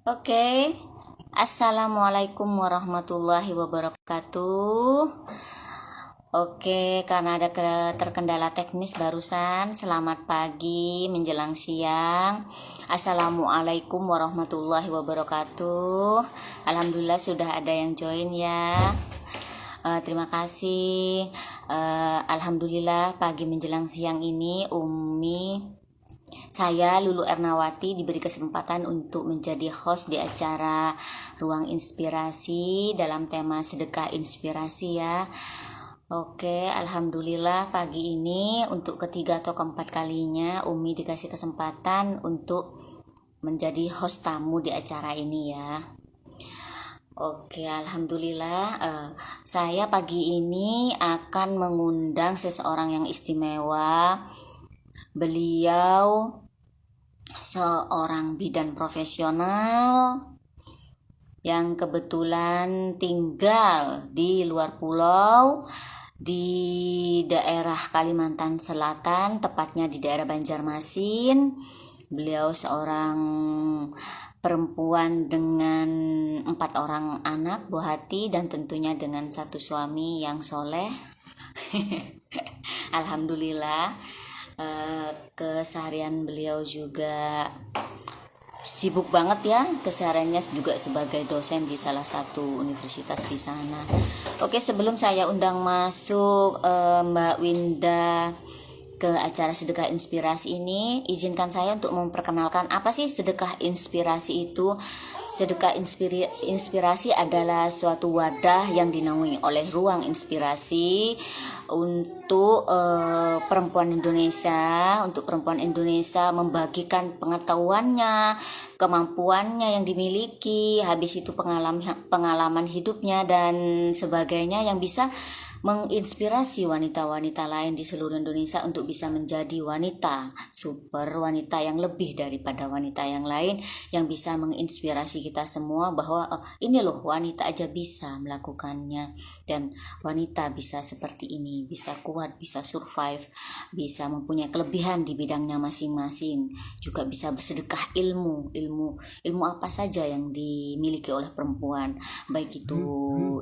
Oke, Assalamualaikum warahmatullahi wabarakatuh. Oke, karena ada terkendala teknis barusan, selamat pagi menjelang siang. Assalamualaikum warahmatullahi wabarakatuh. Alhamdulillah sudah ada yang join ya. Terima kasih. Alhamdulillah pagi menjelang siang ini saya Lulu Ernawati diberi kesempatan untuk menjadi host di acara Ruang Inspirasi dalam tema sedekah inspirasi ya. Oke, alhamdulillah pagi ini untuk ketiga atau keempat kalinya Umi dikasih kesempatan untuk menjadi host tamu di acara ini ya. Oke, alhamdulillah. Saya pagi ini akan mengundang seseorang yang istimewa. Beliau seorang bidan profesional yang kebetulan tinggal di luar pulau di daerah Kalimantan Selatan, tepatnya di daerah Banjarmasin. Beliau seorang perempuan dengan 4 orang anak, buah hati, dan tentunya dengan satu suami yang soleh. Alhamdulillah. Keseharian beliau juga sibuk banget ya, kesehariannya juga sebagai dosen di salah satu universitas di sana. Oke, sebelum saya undang masuk Mbak Winda ke acara sedekah inspirasi ini, izinkan saya untuk memperkenalkan apa sih sedekah inspirasi itu. Sedekah inspirasi adalah suatu wadah yang dinaungi oleh Ruang Inspirasi untuk perempuan Indonesia, membagikan pengetahuannya, kemampuannya yang dimiliki, habis itu pengalaman hidupnya dan sebagainya yang bisa menginspirasi wanita-wanita lain di seluruh Indonesia untuk bisa menjadi wanita super, wanita yang lebih daripada wanita yang lain, yang bisa menginspirasi kita semua bahwa ini loh, wanita aja bisa melakukannya, dan wanita bisa seperti ini, bisa kuat, bisa survive, bisa mempunyai kelebihan di bidangnya masing-masing, juga bisa bersedekah ilmu apa saja yang dimiliki oleh perempuan, baik itu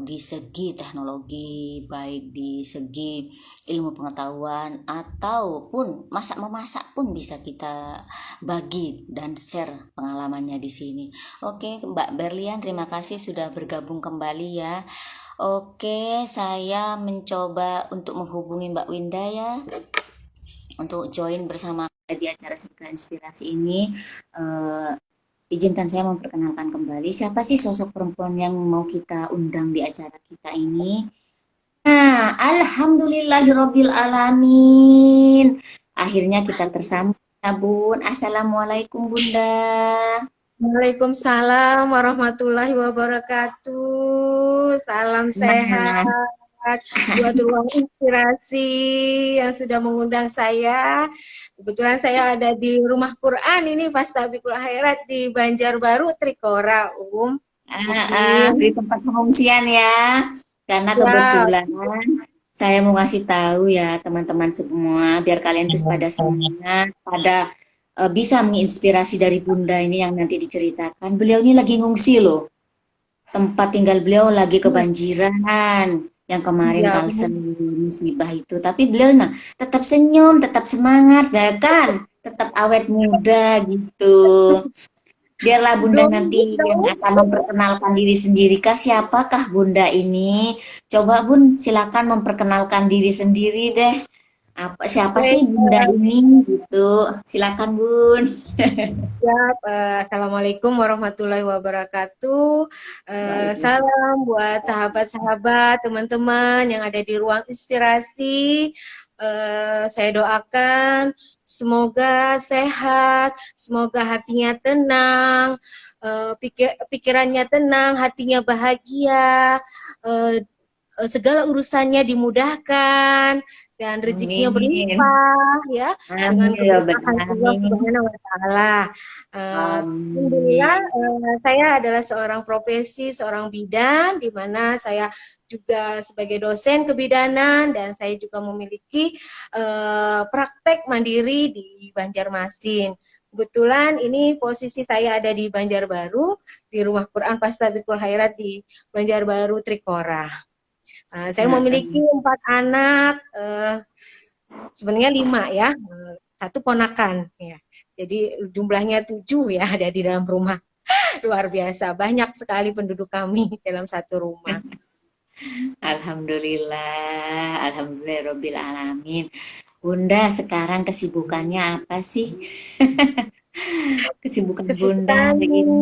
di segi teknologi, baik di segi ilmu pengetahuan, ataupun memasak pun bisa kita bagi dan share pengalamannya di sini. Oke, Mbak Berlian, terima kasih sudah bergabung kembali ya. Oke, saya mencoba untuk menghubungi Mbak Winda ya, untuk join bersama di acara sedekah inspirasi ini. Izinkan saya memperkenalkan kembali siapa sih sosok perempuan yang mau kita undang di acara kita ini. Nah, alhamdulillahirabbil alamin. Akhirnya kita tersambung ya, Bun. Assalamualaikum, Bunda. Waalaikumsalam warahmatullahi wabarakatuh. Salam sehat Nah, buat Ruang Inspirasi yang sudah mengundang saya. Kebetulan saya ada di Rumah Quran ini pas Tabikul Khairat di Banjarbaru, Trikora, Izin. di tempat pengungsian ya. Karena Ya, kebetulan saya mau ngasih tahu ya teman-teman semua, biar kalian tuh pada semangat, pada bisa menginspirasi dari Bunda ini yang nanti diceritakan. Beliau ini lagi ngungsi loh. Tempat tinggal beliau lagi kebanjiran yang kemarin ya, kalsen musibah itu, tapi beliau tetap senyum, tetap semangat ya kan, tetap awet muda gitu. Biarlah Bunda nanti yang dong. akan memperkenalkan diri sendiri. Kak, siapakah Bunda ini? Coba Bun, silakan memperkenalkan diri sendiri deh. Siapa sih Baik, Bunda ini gitu? Silakan Bun. siap. Assalamualaikum warahmatullahi wabarakatuh. Waalaikumsalam. Salam buat sahabat-sahabat, teman-teman yang ada di Ruang Inspirasi. Saya doakan semoga sehat, semoga hatinya tenang, pikirannya tenang, hatinya bahagia, segala urusannya dimudahkan dan rezekinya Amin. berlimpah ya dengan Amin ya Rabbal keberkahan Allah alamin. Subhanahu wa taala. Alhamdulillah, Amin. saya adalah seorang profesi, seorang bidan, di mana saya juga sebagai dosen kebidanan dan saya juga memiliki praktek mandiri di Banjarmasin. Kebetulan ini posisi saya ada di Banjarbaru, di Rumah Quran Pastabikul Khairat di Banjarbaru Trikora. Saya memiliki 4 anak, sebenarnya 5 ya, satu ponakan ya. Jadi jumlahnya 7 ya ada di dalam rumah. Luar biasa, banyak sekali penduduk kami dalam satu rumah. Alhamdulillah, alhamdulillah Robbil alamin. Bunda, sekarang kesibukannya apa sih? Kesibukan Bunda Kesibukan hari ini.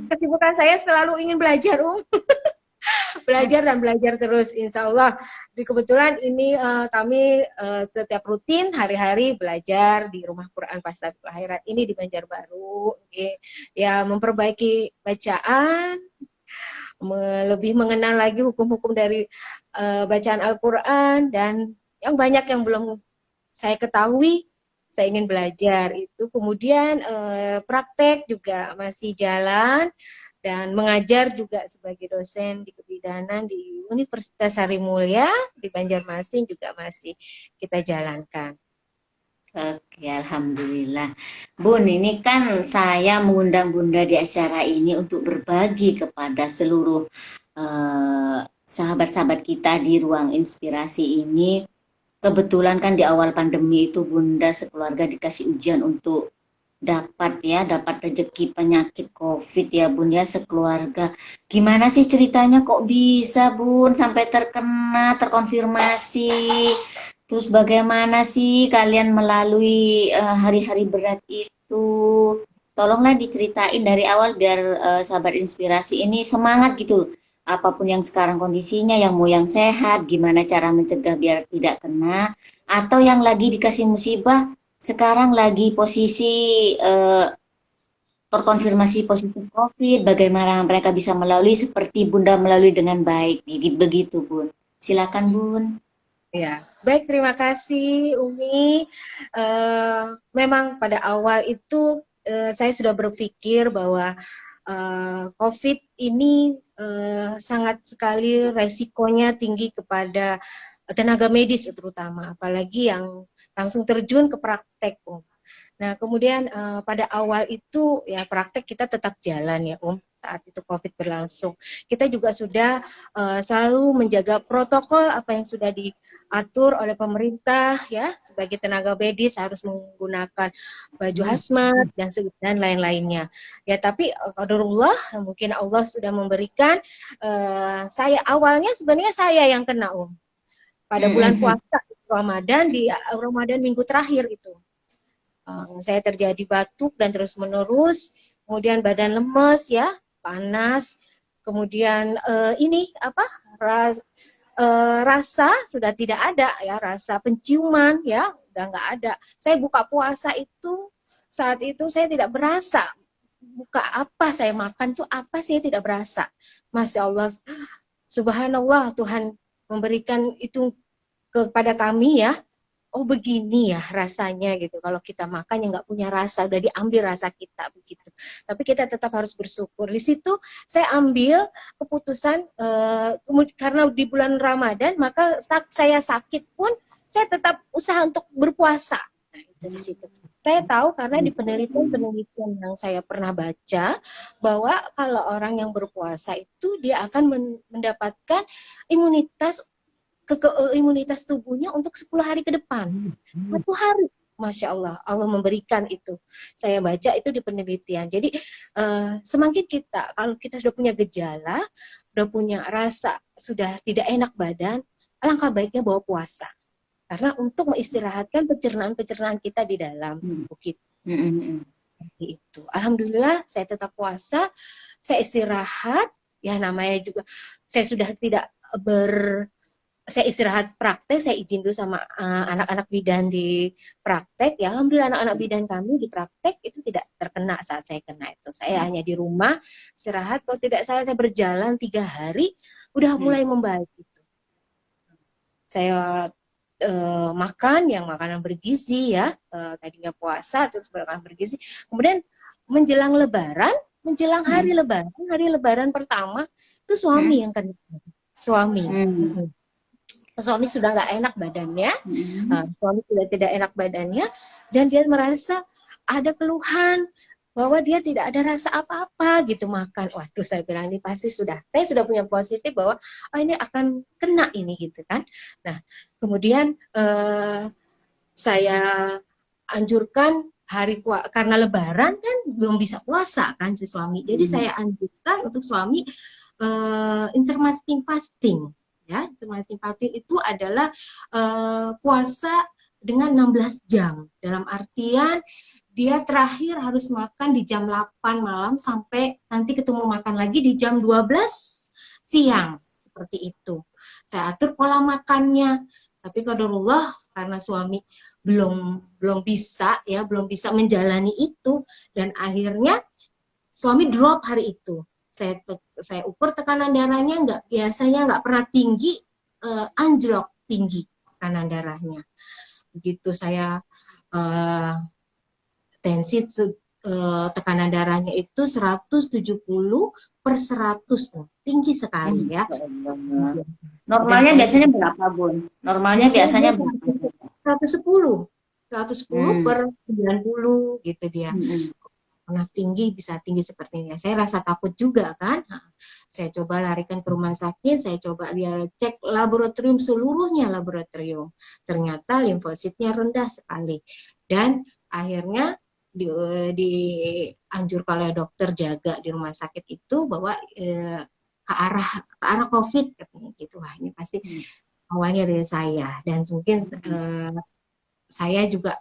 kesibukan saya selalu ingin belajar, belajar dan belajar terus, insya Allah. Kebetulan ini kami setiap rutin hari-hari belajar di Rumah Quran Pastabikul Khairat ini di Banjarbaru. Ya, memperbaiki bacaan, lebih mengenal lagi hukum-hukum dari bacaan Al-Quran, dan yang banyak yang belum saya ketahui, saya ingin belajar itu. Kemudian praktek juga masih jalan, dan mengajar juga sebagai dosen di kebidanan di Universitas Harimulya di Banjarmasin juga masih kita jalankan. Oke, alhamdulillah. Bun, ini kan saya mengundang Bunda di acara ini untuk berbagi kepada seluruh sahabat-sahabat kita di ruang inspirasi ini. Kebetulan kan di awal pandemi itu Bunda sekeluarga dikasih ujian untuk dapat rezeki penyakit COVID ya Bun ya, sekeluarga. Gimana sih ceritanya kok bisa Bun sampai terkena, terkonfirmasi? Terus bagaimana sih kalian melalui hari-hari berat itu? Tolonglah diceritain dari awal biar sahabat inspirasi ini semangat gitu loh. Apapun yang sekarang kondisinya, yang mau yang sehat, gimana cara mencegah biar tidak kena, atau yang lagi dikasih musibah, sekarang lagi posisi eh, terkonfirmasi positif COVID, bagaimana mereka bisa melalui seperti Bunda melalui dengan baik, begitu Bun. Silakan Bun. Ya, baik, terima kasih Umi. Memang pada awal itu saya sudah berpikir bahwa COVID ini sangat sekali resikonya tinggi kepada tenaga medis terutama, apalagi yang langsung terjun ke praktek. Nah, kemudian pada awal itu ya praktek kita tetap jalan ya, saat itu COVID berlangsung. Kita juga sudah selalu menjaga protokol apa yang sudah diatur oleh pemerintah ya, sebagai tenaga medis harus menggunakan baju hazmat dan lain-lainnya. Ya, tapi qadarullah, mungkin Allah sudah memberikan saya awalnya sebenarnya saya yang kena pada bulan puasa Ramadan, di Ramadan minggu terakhir itu. Saya terjadi batuk dan terus menerus, kemudian badan lemes ya, panas, kemudian ini apa rasa sudah tidak ada ya, rasa penciuman ya udah nggak ada. Saya buka puasa itu saat itu saya tidak berasa buka apa saya makan tuh apa sih tidak berasa. Masya Allah, Subhanallah, Tuhan memberikan itu kepada kami ya. Oh begini ya rasanya gitu. Kalau kita makan yang nggak punya rasa, udah diambil rasa kita begitu. Tapi kita tetap harus bersyukur. Di situ saya ambil keputusan karena di bulan Ramadan, maka saya sakit pun saya tetap usaha untuk berpuasa. Nah, itu di situ. Saya tahu karena di penelitian-penelitian yang saya pernah baca bahwa kalau orang yang berpuasa itu dia akan mendapatkan imunitas imunitas tubuhnya untuk 10 hari ke depan. 1 hari. Masya Allah, Allah memberikan itu. Saya baca itu di penelitian. Jadi semakin kita, kalau kita sudah punya gejala, sudah punya rasa, sudah tidak enak badan, alangkah baiknya bawa puasa. Karena untuk mengistirahatkan pencernaan-pencernaan kita di dalam tubuh kita. Itu. Alhamdulillah saya tetap puasa, saya istirahat, ya namanya juga saya sudah tidak saya istirahat praktek, saya izin dulu sama anak-anak bidan di praktek. Ya alhamdulillah anak-anak bidan kami di praktek itu tidak terkena saat saya kena itu. Saya hanya di rumah istirahat. Kalau tidak salah saya berjalan 3 hari, udah mulai membaik gitu. saya makan yang makanan bergizi ya, tadinya puasa terus makan bergizi. Kemudian menjelang Lebaran, menjelang hari Lebaran pertama itu suami yang kena, suami. Suami sudah nggak enak badannya, suami sudah tidak enak badannya, dan dia merasa ada keluhan bahwa dia tidak ada rasa apa-apa gitu makan. Waduh, saya bilang ini pasti sudah, saya sudah punya positif bahwa ini akan kena ini gitu kan. Nah, kemudian saya anjurkan karena Lebaran kan belum bisa puasa kan si suami. Jadi saya anjurkan untuk suami intermittent fasting. Ya, intermittent fasting itu adalah puasa dengan 16 jam. Dalam artian dia terakhir harus makan di jam 8 malam sampai nanti ketemu makan lagi di jam 12 siang. Seperti itu. Saya atur pola makannya. Tapi qadarullah karena suami belum bisa menjalani itu, dan akhirnya suami drop hari itu. Saya ukur tekanan darahnya biasanya nggak pernah tinggi, anjlok tinggi tekanan darahnya. Begitu saya tensi tekanan darahnya itu 170/100, tinggi sekali ya. Normalnya biasanya berapa, Bun? Normalnya biasanya berapa? 110 per 90 gitu dia. Pernah tinggi, bisa tinggi seperti ini. Saya rasa takut juga kan. Saya coba larikan ke rumah sakit, saya coba dia cek laboratorium, seluruhnya laboratorium. Ternyata limfositnya rendah sekali. Dan akhirnya dianjurkan oleh dokter jaga di rumah sakit itu bahwa ke arah COVID katanya gitu. Wah, ini pasti awalnya dari saya, dan mungkin saya juga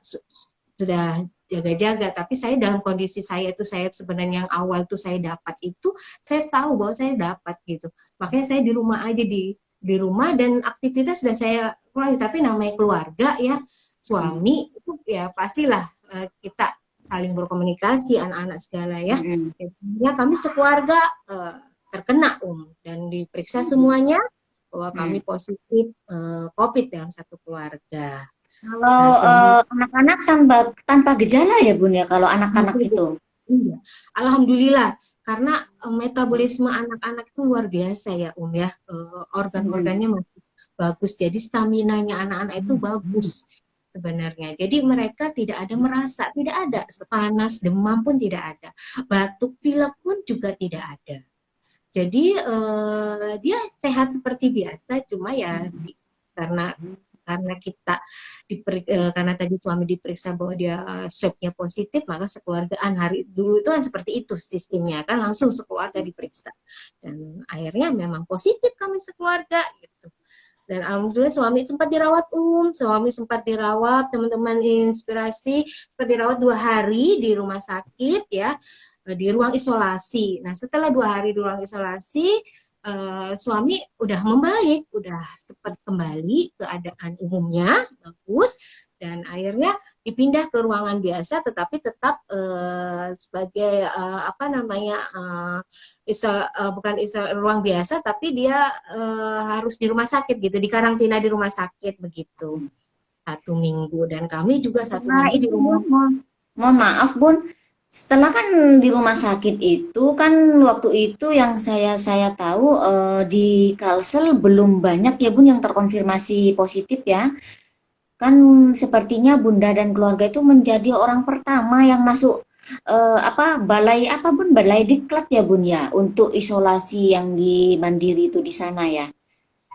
sudah jaga-jaga, tapi saya dalam kondisi saya sebenarnya yang awal tuh saya dapat itu, saya tahu bahwa saya dapat gitu. Makanya saya di rumah aja, di rumah, dan aktivitas sudah saya kurangi. Tapi namanya keluarga ya, suami itu ya pastilah kita saling berkomunikasi, anak-anak segala ya. Ya kami sekeluarga terkena dan diperiksa semuanya bahwa kami positif COVID dalam satu keluarga. Kalau anak-anak tanpa gejala ya, Bun ya, kalau anak-anak itu. Iya. Alhamdulillah, karena metabolisme anak-anak itu luar biasa ya ya, organ-organnya masih bagus, jadi staminanya anak-anak itu bagus sebenarnya. Jadi mereka tidak ada merasa, tidak ada panas, demam pun tidak ada, batuk pilek pun juga tidak ada. Jadi dia sehat seperti biasa, cuma ya karena kita karena tadi suami diperiksa bahwa dia swabnya positif, maka sekeluargaan hari dulu itu kan seperti itu sistemnya kan, langsung sekeluarga diperiksa, dan akhirnya memang positif kami sekeluarga gitu. Dan alhamdulillah suami sempat dirawat, suami sempat dirawat, teman-teman inspirasi sempat dirawat 2 hari di rumah sakit ya, di ruang isolasi. Nah setelah 2 hari di ruang isolasi, suami udah membaik, udah cepat kembali keadaan umumnya, bagus, dan akhirnya dipindah ke ruangan biasa, tetapi tetap sebagai bukan ruang biasa, tapi dia harus di rumah sakit gitu, di karantina di rumah sakit begitu 1 minggu, dan kami juga 1 minggu di rumah. Mohon maaf, Bun. Setelah kan di rumah sakit itu kan waktu itu yang saya tahu di Kalsel belum banyak ya, Bun, yang terkonfirmasi positif ya. Kan sepertinya Bunda dan keluarga itu menjadi orang pertama yang masuk balai diklat ya, Bun ya, untuk isolasi yang di Mandiri itu di sana ya.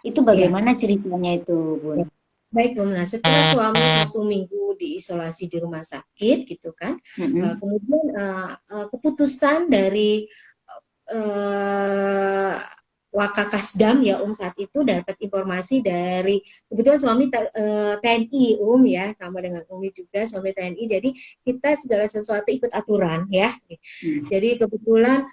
Itu bagaimana ceritanya itu, Bun? Baik, nah setelah suami 1 minggu diisolasi di rumah sakit gitu kan, kemudian keputusan dari Wakakasdam ya saat itu dapat informasi dari, kebetulan suami TNI ya, sama dengan Umi juga suami TNI, jadi kita segala sesuatu ikut aturan ya. Jadi kebetulan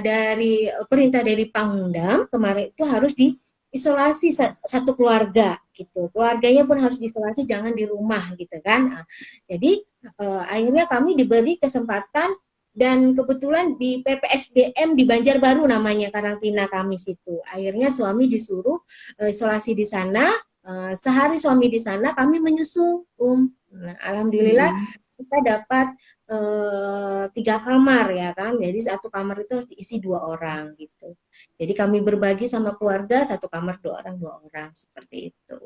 dari perintah dari Pangdam kemarin itu harus diisolasi satu keluarga gitu, keluarganya pun harus diisolasi, jangan di rumah gitu kan. Jadi akhirnya kami diberi kesempatan, dan kebetulan di PPSDM di Banjarbaru namanya karantina kami situ. Akhirnya suami disuruh isolasi di sana sehari suami di sana, kami menyusul, Nah, alhamdulillah Mm-mm. kita dapat 3 kamar ya kan. Jadi satu kamar itu harus diisi 2 orang gitu. Jadi kami berbagi sama keluarga, satu kamar 2 orang 2 orang seperti itu.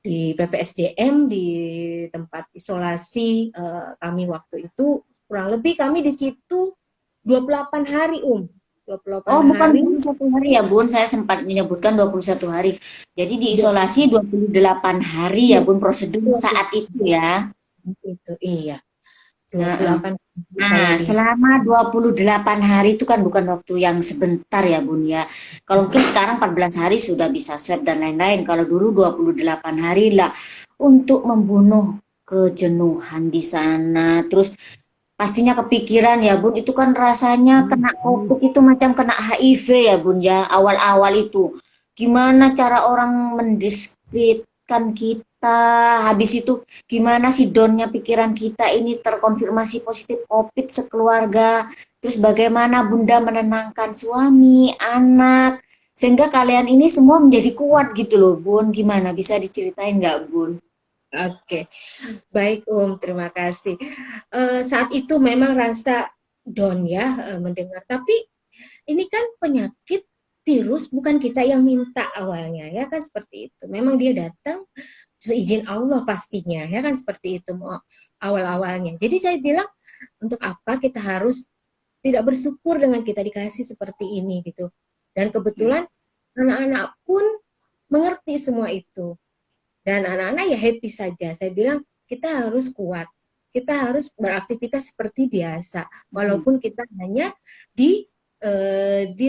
Di PPSDM di tempat isolasi kami waktu itu kurang lebih kami di situ 28 hari 28 Oh, bukan hari 21 hari ya, Bun. Saya sempat menyebutkan 21 hari. Jadi diisolasi 28 hari ya, Bun, prosedur saat itu ya. itu iya Heeh. 28 hari saya Nah, di selama 28 hari itu kan bukan waktu yang sebentar ya, Bun ya. Kalau mungkin sekarang 14 hari sudah bisa swab dan lain-lain. Kalau dulu 28 hari lah untuk membunuh kejenuhan di sana. Terus pastinya kepikiran ya, Bun, itu kan rasanya kena COVID itu macam kena HIV ya, Bun ya. Awal-awal itu gimana cara orang mendiskreditkan kita, habis itu gimana sih donnya pikiran kita ini terkonfirmasi positif COVID sekeluarga. Terus bagaimana Bunda menenangkan suami, anak, sehingga kalian ini semua menjadi kuat gitu loh, Bun. Gimana bisa diceritain nggak, Bun? Oke, baik terima kasih. Saat itu memang rasa down ya mendengar, tapi ini kan penyakit virus bukan kita yang minta awalnya ya kan seperti itu. Memang dia datang seizin Allah pastinya ya kan seperti itu awal-awalnya. Jadi saya bilang untuk apa kita harus tidak bersyukur dengan kita dikasih seperti ini gitu. Dan kebetulan anak-anak pun mengerti semua itu. Dan anak-anak ya happy saja. Saya bilang kita harus kuat. Kita harus beraktivitas seperti biasa. Walaupun kita hanya di di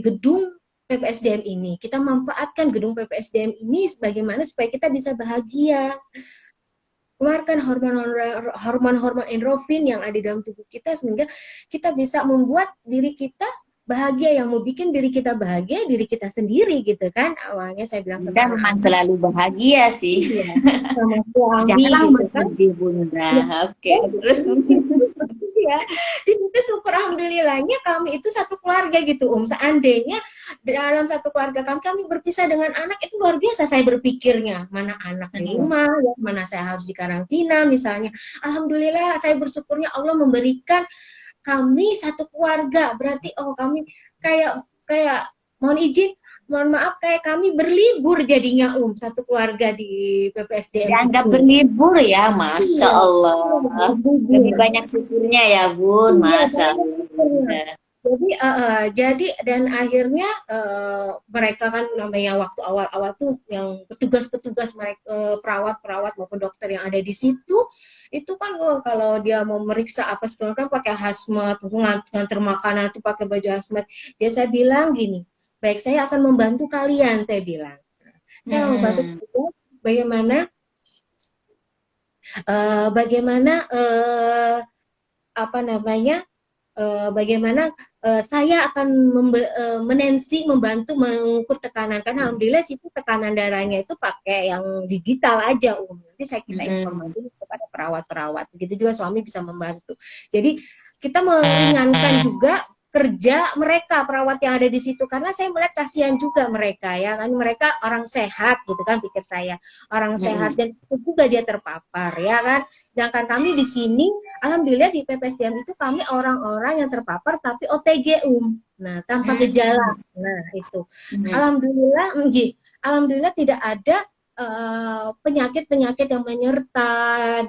gedung PPSDM ini. Kita manfaatkan gedung PPSDM ini bagaimana supaya kita bisa bahagia. Keluarkan hormon-hormon endorfin yang ada di dalam tubuh kita sehingga kita bisa membuat diri kita bahagia, yang mau bikin diri kita bahagia diri kita sendiri gitu kan. Awalnya saya bilang Bunda sama memang anak-anak, selalu bahagia sih. iya, sama suami Jarang gitu kan. bersedih, Bunda. Ya, Oke, terus ya, di situ syukur alhamdulillahnya kami itu satu keluarga gitu seandainya dalam satu keluarga kami berpisah dengan anak itu luar biasa saya berpikirnya, mana anak di rumah ya, mana saya harus dikarantina misalnya. Alhamdulillah saya bersyukurnya Allah memberikan kami satu keluarga, berarti kami kayak kayak mohon maaf kayak kami berlibur jadinya satu keluarga di PPSDM dianggap itu. berlibur ya, Masya Iya, Allah. Lebih berlibur. banyak syukurnya ya, Bun. Iya, Masya banyak Allah, syukurnya. Bunda. Jadi dan akhirnya mereka kan namanya waktu awal-awal tuh yang petugas-petugas mereka perawat-perawat maupun dokter yang ada di situ itu kan kalau dia mau meriksa apa segala kan pakai hazmat, nganter makanan itu pakai baju hazmat. Dia saya bilang gini, baik saya akan membantu kalian saya bilang. Saya membantu Mm-mm. kalian bagaimana bagaimana apa namanya bagaimana saya akan menensi membantu mengukur tekanan karena alhamdulillah situ tekanan darahnya itu pakai yang digital aja nanti saya kita Mm-mm. informasi kepada perawat-perawat begitu juga suami bisa membantu jadi kita meringankan juga kerja mereka perawat yang ada di situ karena saya melihat kasihan juga mereka ya kan mereka orang sehat gitu kan pikir saya orang sehat Mm-mm. dan juga dia terpapar ya kan sedangkan kami di sini alhamdulillah di PPSDM itu kami orang-orang yang terpapar tapi OTG nah tanpa gejala nah itu Mm-mm. alhamdulillah alhamdulillah tidak ada penyakit-penyakit yang menyerta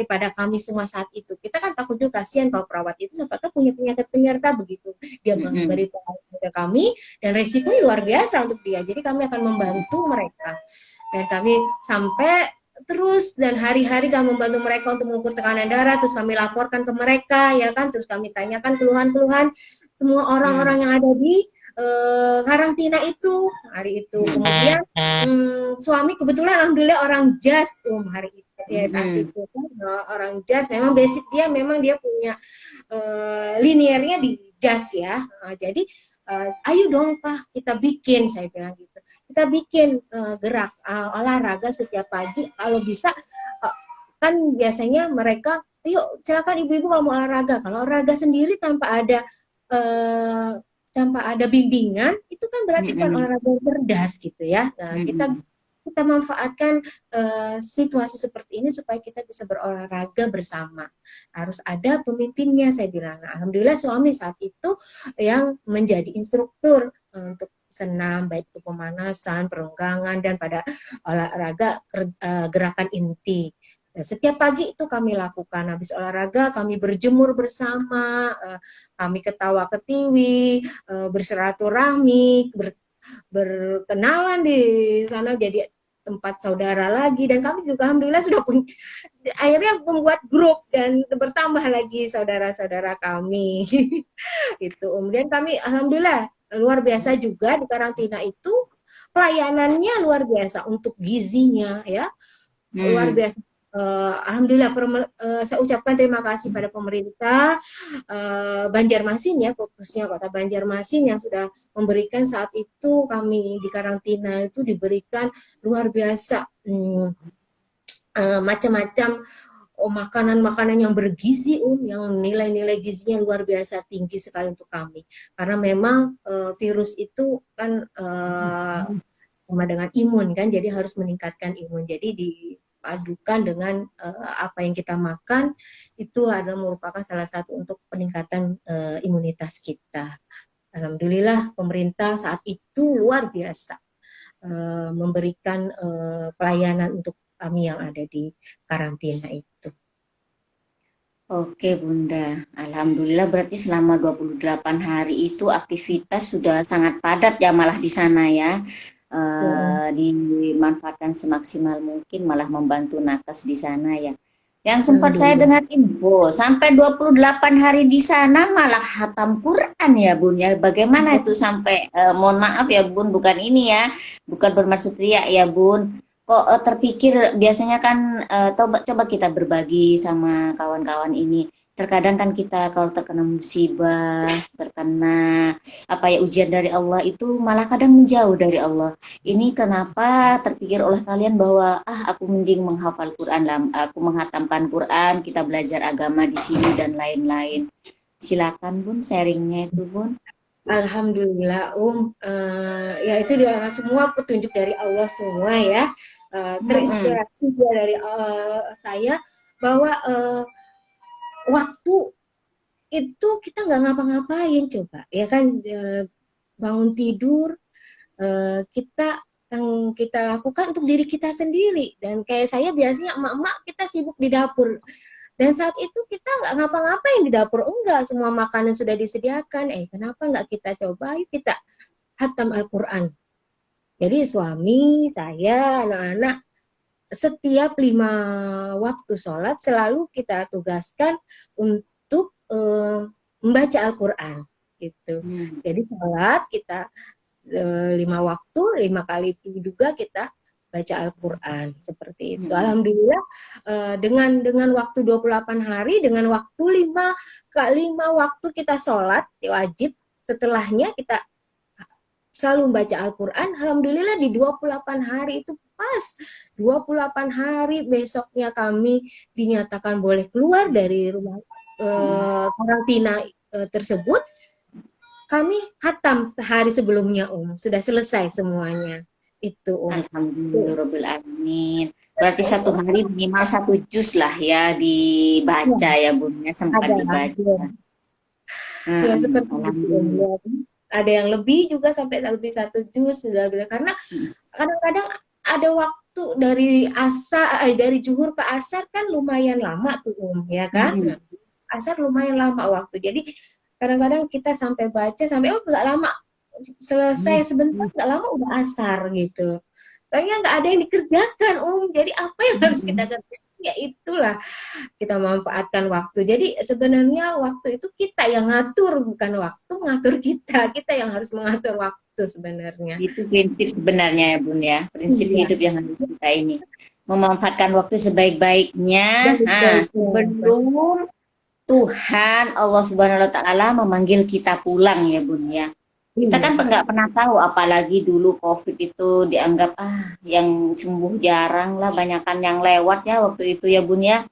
pada kami semua saat itu. Kita kan takut juga kasihan kalau perawat itu siapa punya penyakit penyerta begitu. Dia Mm-mm. memberitahu kepada kami dan resikonya luar biasa untuk dia. Jadi kami akan membantu mereka. Dan kami sampai terus dan hari-hari kami membantu mereka untuk mengukur tekanan darah, terus kami laporkan ke mereka, ya kan, terus kami tanyakan keluhan-keluhan semua orang-orang yang ada di karantina itu hari itu. Kemudian suami kebetulan alhamdulillah orang Jas hari itu ya saat Mm-mm. itu kan orang Jas memang basic dia memang dia punya liniernya di Jas ya. Jadi ayo dong Pak kita bikin saya bilang gitu. Kita bikin gerak olahraga setiap pagi kalau bisa kan biasanya mereka yuk silakan ibu-ibu kalau mau olahraga. Kalau olahraga sendiri tanpa ada bimbingan itu kan berarti bukan Mm-mm. olahraga cerdas gitu ya. Kita Mm-mm. kita manfaatkan situasi seperti ini supaya kita bisa berolahraga bersama. Harus ada pemimpinnya, saya bilang. Nah, alhamdulillah suami saat itu yang menjadi instruktur untuk senam, baik itu pemanasan, perenggangan, dan pada olahraga gerakan inti. Nah, setiap pagi itu kami lakukan. Habis olahraga kami berjemur bersama, kami ketawa ketiwi, bersilaturahmi, berkenalan di sana, jadi tempat saudara lagi. Dan kami juga alhamdulillah sudah punya, akhirnya membuat grup dan bertambah lagi saudara-saudara kami. Itu kemudian kami alhamdulillah luar biasa juga di karantina itu, pelayanannya luar biasa untuk gizinya ya, luar biasa. Alhamdulillah, saya ucapkan terima kasih pada pemerintah Banjarmasin ya, khususnya Kota Banjarmasin yang sudah memberikan saat itu kami di karantina itu diberikan luar biasa macam-macam makanan-makanan yang bergizi, yang nilai-nilai gizinya luar biasa tinggi sekali untuk kami. Karena memang virus itu kan sama dengan imun kan, jadi harus meningkatkan imun. Jadi dipadukan dengan apa yang kita makan itu adalah merupakan salah satu untuk peningkatan imunitas kita. Alhamdulillah pemerintah saat itu luar biasa memberikan pelayanan untuk kami yang ada di karantina itu. Oke Bunda, Alhamdulillah berarti selama 28 hari itu aktivitas sudah sangat padat ya malah di sana ya. Dimanfaatkan semaksimal mungkin, malah membantu nakes di sana ya. Yang sempat saya dengar info, sampai 28 hari di sana malah khatam Quran ya Bun ya. Bagaimana itu sampai, mohon maaf ya Bun, bukan ini ya, bukan bermaksud riak ya Bun. Kok terpikir biasanya kan coba kita berbagi sama kawan-kawan ini. Terkadang kan kita kalau terkena musibah, terkena apa ya ujian dari Allah itu malah kadang menjauh dari Allah. Ini kenapa terpikir oleh kalian bahwa aku mending menghafal Quran lah, aku menghatamkan Quran, kita belajar agama di sini dan lain-lain. Silakan Bun, sharingnya itu Bun. Alhamdulillah ya itu semua petunjuk dari Allah semua ya. Terinspirasi juga dari saya bahwa waktu itu kita nggak ngapa-ngapain, coba ya kan, bangun tidur kita yang kita lakukan untuk diri kita sendiri. Dan kayak saya biasanya emak-emak kita sibuk di dapur, dan saat itu kita nggak ngapa-ngapain di dapur, enggak, semua makanan sudah disediakan. Kenapa nggak kita coba, yuk kita hatam Al-Quran. Jadi suami, saya, anak-anak, setiap 5 waktu sholat selalu kita tugaskan untuk membaca Al-Quran gitu. Jadi sholat kita 5 waktu, 5 kali itu juga kita baca Al-Quran seperti itu. Alhamdulillah dengan waktu 28 hari, dengan waktu 5 waktu kita sholat wajib, setelahnya kita selalu membaca Al-Quran. Alhamdulillah di 28 hari itu pas 28 hari besoknya kami dinyatakan boleh keluar dari rumah karantina tersebut. Kami khatam sehari sebelumnya sudah selesai semuanya itu Alhamdulillahirobbilalamin. Berarti satu hari minimal 1 juz lah ya dibaca ya Bunda, sempat dibaca. Ya seperti itu. Ada yang lebih juga sampai lebih 1 juz karena kadang-kadang ada waktu dari zuhur ke asar kan lumayan lama tuh ya kan. Asar lumayan lama waktu, jadi kadang-kadang kita sampai baca sampai nggak lama selesai, sebentar nggak lama udah asar gitu. Kayaknya nggak ada yang dikerjakan jadi apa yang harus kita kerjakan? Ya itulah, kita manfaatkan waktu. Jadi sebenarnya waktu itu kita yang ngatur, bukan waktu mengatur kita. Kita yang harus mengatur waktu sebenarnya. Itu prinsip sebenarnya ya Bun ya, prinsip hidup yang harus kita ini. Memanfaatkan waktu sebaik-baiknya. Sebelum Tuhan Allah Subhanahu wa Ta'ala memanggil kita pulang ya Bun ya. Kita kan nggak pernah tahu, apalagi dulu COVID itu dianggap yang sembuh jarang lah, banyakan yang lewat ya waktu itu ya Bun ya.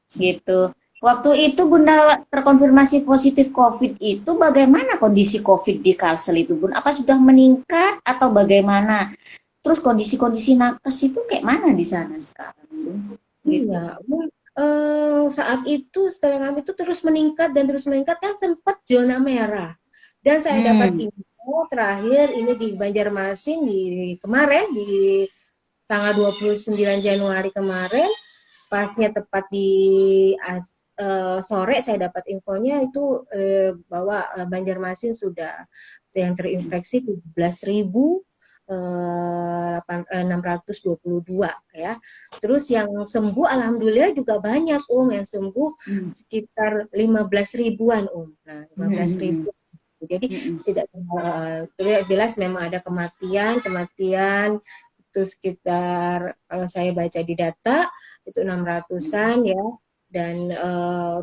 Gitu. Waktu itu Bunda terkonfirmasi positif COVID itu, bagaimana kondisi COVID di Kalsel itu Bun? Apa sudah meningkat atau bagaimana? Terus kondisi-kondisi nakes itu kayak mana di sana sekarang, Bun? Gitu. Iya, saat itu setelah kami itu terus meningkat kan sempat zona merah. Dan saya dapat Hmm. info terakhir ini di Banjarmasin di kemarin di tanggal 29 Januari kemarin, pasnya tepat di sore saya dapat infonya itu bahwa Banjarmasin sudah yang terinfeksi 17.000 622 ya. Terus yang sembuh alhamdulillah juga banyak yang sembuh Hmm. sekitar 15 ribuan Nah, 15 Hmm. ribu. Jadi Hmm. tidak jelas memang ada kematian itu sekitar kalau saya baca di data itu 600-an ya dan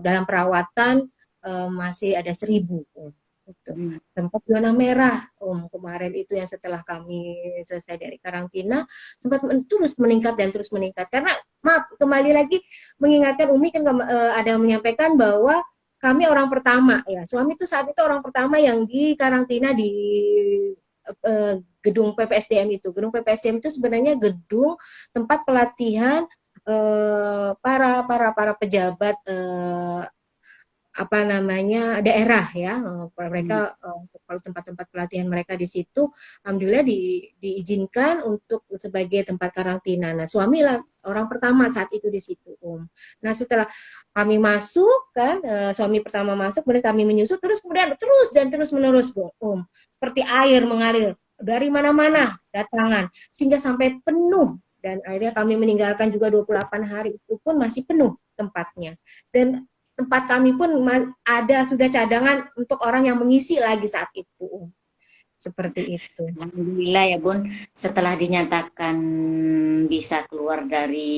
dalam perawatan masih ada 1.000 itu Hmm. sempat zona merah kemarin itu yang setelah kami selesai dari karantina sempat terus meningkat dan terus meningkat karena maaf kembali lagi mengingatkan Umi kan ada menyampaikan bahwa kami orang pertama ya suami itu saat itu orang pertama yang di karantina di gedung PPSDM itu. Gedung PPSDM itu sebenarnya gedung tempat pelatihan para pejabat apa namanya daerah ya Hmm. mereka kalau tempat-tempat pelatihan mereka di situ alhamdulillah diizinkan untuk sebagai tempat karantina. Nah suami lah orang pertama saat itu di situ Nah setelah kami masuk kan suami pertama masuk kemudian kami menyusut terus kemudian terus menerus seperti air mengalir dari mana-mana datangan sehingga sampai penuh dan akhirnya kami meninggalkan juga 28 hari itu pun masih penuh tempatnya dan tempat kami pun ada sudah cadangan untuk orang yang mengisi lagi saat itu. Seperti itu. Alhamdulillah ya Bun, setelah dinyatakan bisa keluar dari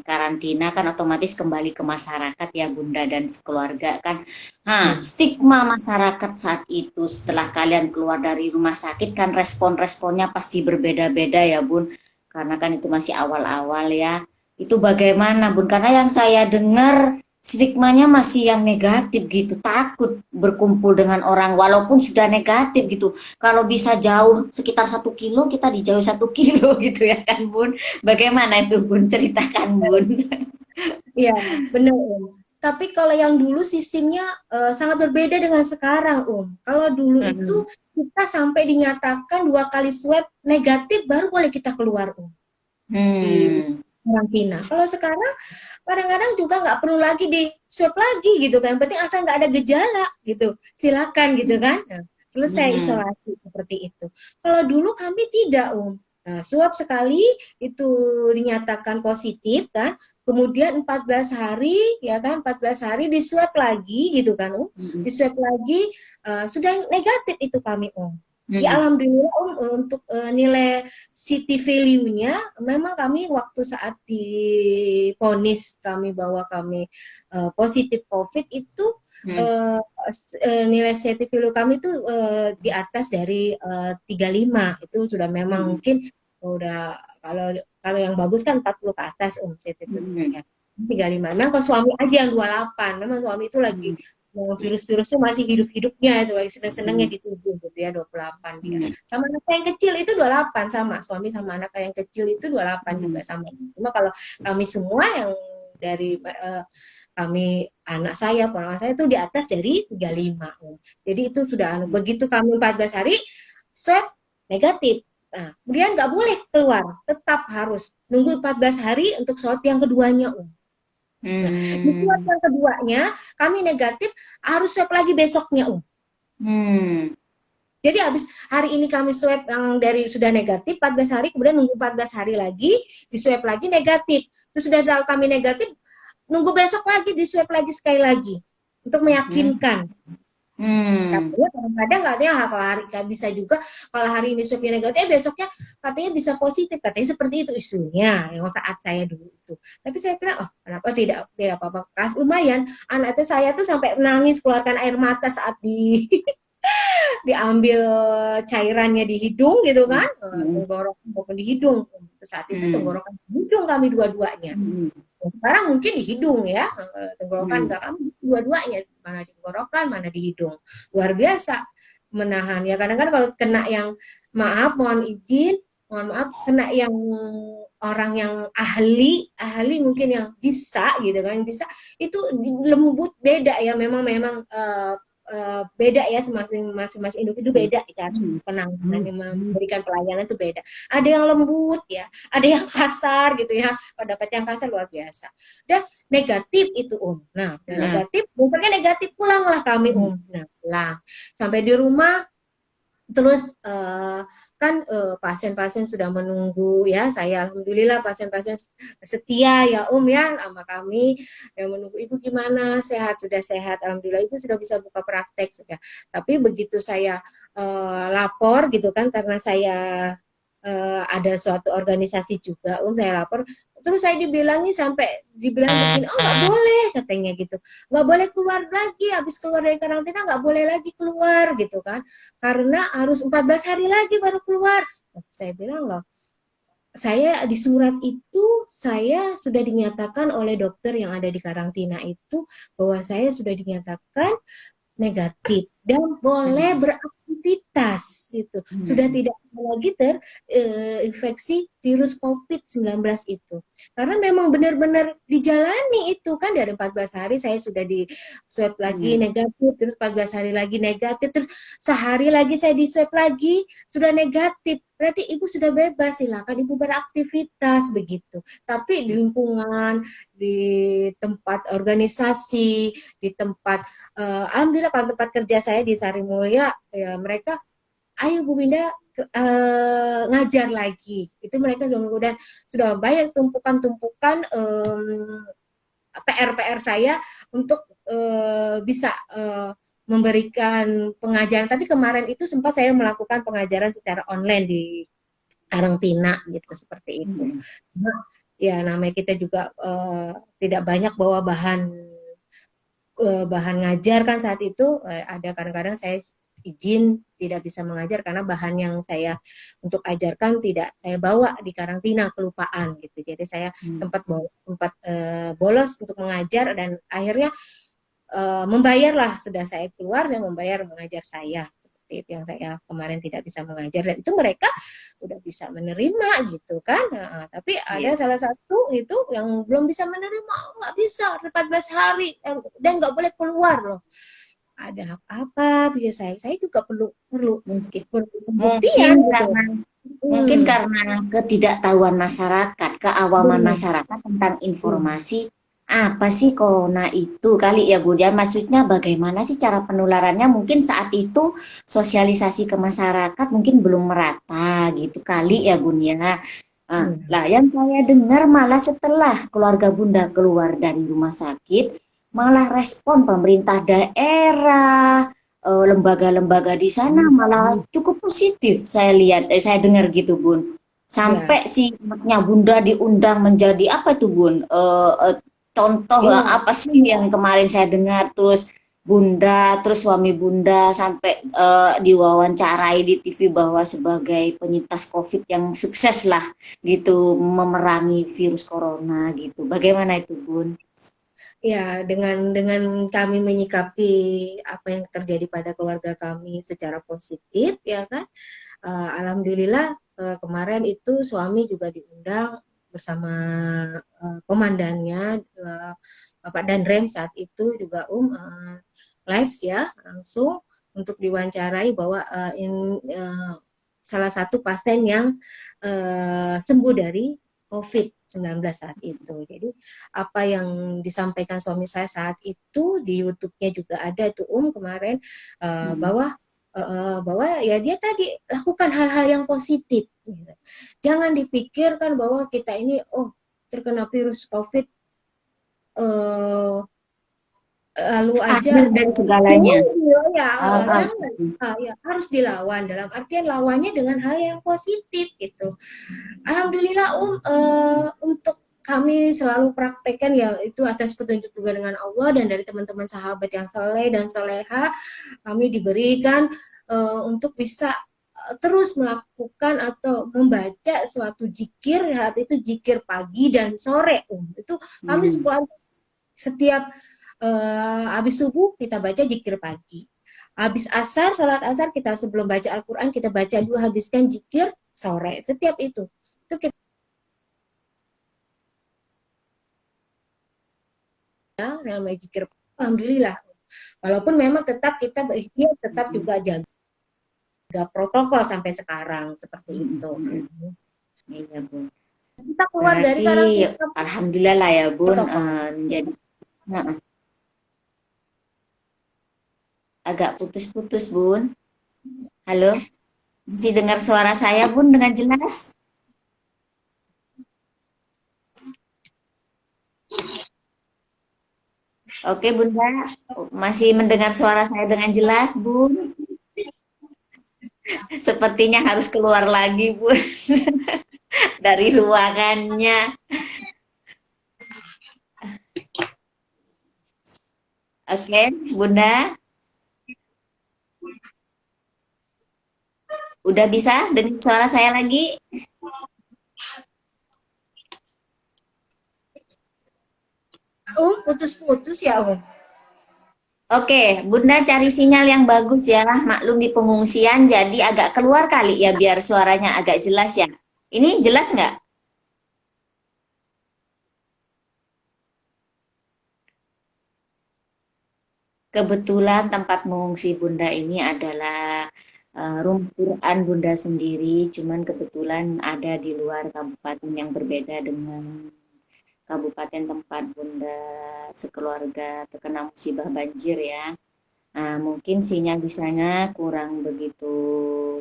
karantina kan otomatis kembali ke masyarakat ya Bunda dan keluarga kan. Nah, Hmm. stigma masyarakat saat itu setelah kalian keluar dari rumah sakit kan respon-responnya pasti berbeda-beda ya Bun. Karena kan itu masih awal-awal ya. Itu bagaimana Bun? Karena yang saya dengar stigmanya masih yang negatif gitu, takut berkumpul dengan orang walaupun sudah negatif gitu. Kalau bisa jauh sekitar 1 kilo, kita dijauh 1 kilo gitu ya kan Bun. Bagaimana itu Bun? Ceritakan Bun. Iya, benar Tapi kalau yang dulu sistemnya sangat berbeda dengan sekarang Kalau dulu itu Hmm. kita sampai dinyatakan 2 kali swab negatif baru boleh kita keluar di Hmm. karantina. Kalau sekarang kadang-kadang juga nggak perlu lagi di swab lagi gitu kan. Yang penting asal nggak ada gejala gitu. Silakan gitu kan. Nah, selesai Hmm. isolasi seperti itu. Kalau dulu kami tidak, Nah, swab sekali itu dinyatakan positif kan. Kemudian 14 hari ya kan 14 hari di swab lagi gitu kan, Hmm. Di swab lagi sudah negatif itu kami, Ya Hmm. alhamdulillah untuk nilai city value-nya memang kami waktu saat diponis kami bahwa kami positif COVID itu Hmm. nilai city value kami itu di atas dari 35 itu sudah memang Hmm. mungkin udah kalau kalau yang bagus kan 40 ke atas city Hmm. value-nya 35. Memang kalau suami aja yang 28. Memang suami itu lagi Hmm. virus-virusnya masih hidup-hidupnya itu lagi seneng-senengnya Hmm. di tubuh gitu ya 28 dia. Hmm. Sama anak yang kecil itu 28 sama suami sama anak yang kecil itu 28 juga Hmm. sama. Cuma kalau kami semua yang dari kami anak saya, ponakan saya itu di atas dari 35. Jadi itu sudah begitu kami 14 hari swab negatif. Nah, kemudian nggak boleh keluar, tetap harus nunggu 14 hari untuk swab yang keduanya. Nah, di swab Hmm. yang keduanya kami negatif harus swab lagi besoknya. Hmm. Jadi habis hari ini kami swab yang dari sudah negatif 14 hari, kemudian nunggu 14 hari lagi, di swab lagi negatif. Terus sudah tahu kami negatif, nunggu besok lagi di swab lagi sekali lagi untuk Hmm. meyakinkan. Hmm. Katanya kadang-kadang katanya kalau hari bisa juga kalau hari ini swabnya negatif, besoknya katanya bisa positif. Katanya seperti itu isunya yang saat saya dulu itu. Tapi saya bilang, oh kenapa tidak apa-apa. Lumayan, anak itu saya tuh sampai menangis keluarkan air mata saat diambil cairannya di hidung gitu kan, Hmm. tenggorokan maupun di hidung. Saat itu Hmm. tenggorokan di hidung kami dua-duanya. Hmm. Sekarang mungkin di hidung ya, tenggorokan Hmm. enggak kami dua-duanya, mana di tenggorokan, mana di hidung. Luar biasa menahan ya kadang-kadang kalau kena yang maaf mohon izin mohon maaf, kena yang orang yang ahli mungkin yang bisa gitu kan, bisa itu lembut beda ya, memang beda ya, masing-masing individu beda kan, penanganan yang memberikan pelayanan itu beda. Ada yang lembut ya, ada yang kasar gitu ya. Pendapat yang kasar luar biasa. Dan negatif itu Nah, negatif, bukannya negatif, pulanglah kami Nah, pulang. Sampai di rumah terus kan pasien-pasien sudah menunggu ya, saya alhamdulillah pasien-pasien setia ya ya sama kami yang menunggu, ibu gimana, sehat, sudah sehat alhamdulillah, ibu sudah bisa buka praktek sudah. Tapi begitu saya lapor gitu kan, karena saya ada suatu organisasi juga saya lapor, terus saya sampai dibilang begini, oh nggak boleh katanya gitu, nggak boleh keluar lagi, habis keluar dari karantina nggak boleh lagi keluar gitu kan, karena harus 14 hari lagi baru keluar. Saya bilang, loh, saya di surat itu saya sudah dinyatakan oleh dokter yang ada di karantina itu bahwa saya sudah dinyatakan negatif dan boleh beraktivitas gitu. Sudah tidak lagi terinfeksi virus COVID-19 itu. Karena memang benar-benar dijalani itu kan, dari 14 hari saya sudah di swab lagi negatif, terus 14 hari lagi negatif, terus sehari lagi saya di swab lagi sudah negatif. Berarti ibu sudah bebas, silakan ibu beraktivitas begitu. Tapi di lingkungan, di tempat organisasi, di tempat alhamdulillah kalau tempat kerja saya di Sari Mulya ya, mereka ayo Bu Winda ngajar lagi. Itu mereka sudah banyak tumpukan PR saya untuk bisa memberikan pengajaran. Tapi kemarin itu sempat saya melakukan pengajaran secara online di karantina gitu, seperti itu. Nah, ya namanya kita juga tidak banyak bawa bahan ngajar kan saat itu, ada kadang-kadang saya izin tidak bisa mengajar karena bahan yang saya untuk ajarkan tidak saya bawa di karantina, kelupaan gitu. Jadi saya sempat bolos untuk mengajar dan akhirnya membayarlah, sudah saya keluar dan membayar mengajar saya, seperti itu yang saya kemarin tidak bisa mengajar, dan itu mereka udah bisa menerima gitu kan. Tapi ada salah satu itu yang belum bisa menerima, nggak bisa 14 hari dan nggak boleh keluar loh. Ada hak apa? Saya juga perlu pembuktian gitu. Mungkin karena ketidaktahuan masyarakat, keawaman masyarakat tentang informasi apa sih corona itu kali ya Bu ya. Maksudnya bagaimana sih cara penularannya, mungkin saat itu sosialisasi ke masyarakat mungkin belum merata gitu kali ya Bun ya. Lah yang saya dengar malah setelah keluarga Bunda keluar dari rumah sakit, malah respon pemerintah daerah, lembaga-lembaga di sana malah cukup positif, saya lihat, saya dengar gitu Bun. Sampai si anaknya Bunda diundang menjadi apa tuh Bun? Contoh apa sih yang kemarin saya dengar, terus Bunda, terus suami Bunda sampai diwawancarai di TV bahwa sebagai penyintas COVID yang sukses lah gitu memerangi virus corona gitu. Bagaimana itu Bun? Ya, dengan kami menyikapi apa yang terjadi pada keluarga kami secara positif, ya kan. Alhamdulillah kemarin itu suami juga diundang bersama komandannya, Bapak Danrem saat itu juga live ya, langsung untuk diwawancarai bahwa salah satu pasien yang sembuh dari COVID-19 saat itu. Jadi apa yang disampaikan suami saya saat itu di YouTube-nya juga ada itu kemarin, bahwa ya dia tadi lakukan hal-hal yang positif. Gitu. Jangan dipikirkan bahwa kita ini terkena virus COVID lalu aja dan segalanya. Ya harus dilawan, dalam artian lawannya dengan hal yang positif gitu. Alhamdulillah untuk kami selalu praktekkan ya itu atas petunjuk juga dengan Allah dan dari teman-teman sahabat yang soleh dan soleha, kami diberikan untuk bisa terus melakukan atau membaca suatu zikir, saat itu zikir pagi dan sore. Itu kami setiap habis subuh kita baca zikir pagi. Habis asar, sholat asar kita sebelum baca Al-Quran kita baca dulu, habiskan zikir sore. Setiap itu kita namanya zikir. Alhamdulillah. Walaupun memang tetap kita berikhtiar, tetap juga jaga protokol sampai sekarang seperti itu. Iya, Bun. Kita keluar dari Berarti karantina alhamdulillah lah ya, Bun, protokol. menjadi Heeh, agak putus-putus, Bun. Halo, masih dengar suara saya, Bun, dengan jelas? Oke, Bunda. Masih mendengar suara saya dengan jelas, Bun? Sepertinya harus keluar lagi, Bun, dari ruangannya. Oke, Bunda. Udah bisa dengar suara saya lagi? Putus-putus ya, Om. Oke, Bunda cari sinyal yang bagus ya. Maklum di pengungsian, jadi agak keluar kali ya biar suaranya agak jelas ya. Ini jelas nggak? Kebetulan tempat mengungsi Bunda ini adalah rumah Quran Bunda sendiri, cuman kebetulan ada di luar kabupaten yang berbeda dengan kabupaten tempat Bunda sekeluarga terkena musibah banjir ya. Nah, mungkin sinyal di sana kurang begitu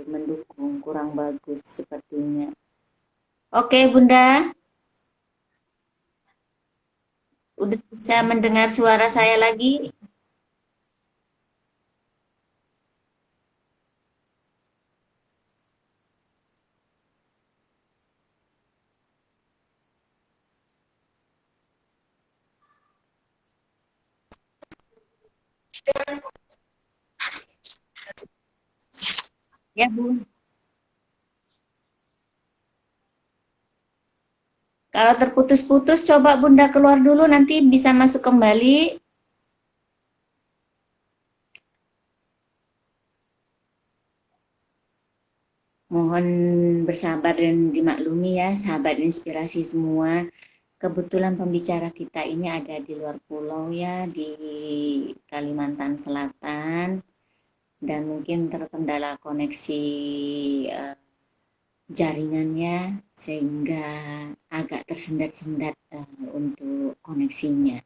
mendukung, kurang bagus sepertinya. Oke, Bunda, udah bisa mendengar suara saya lagi? Ya, Bu. Kalau terputus-putus, coba Bunda keluar dulu, nanti bisa masuk kembali. Mohon bersabar dan dimaklumi ya, sahabat inspirasi semua. Kebetulan pembicara kita ini ada di luar pulau ya, di Kalimantan Selatan. Dan mungkin terkendala koneksi eh, jaringannya sehingga agak tersendat-sendat untuk koneksinya.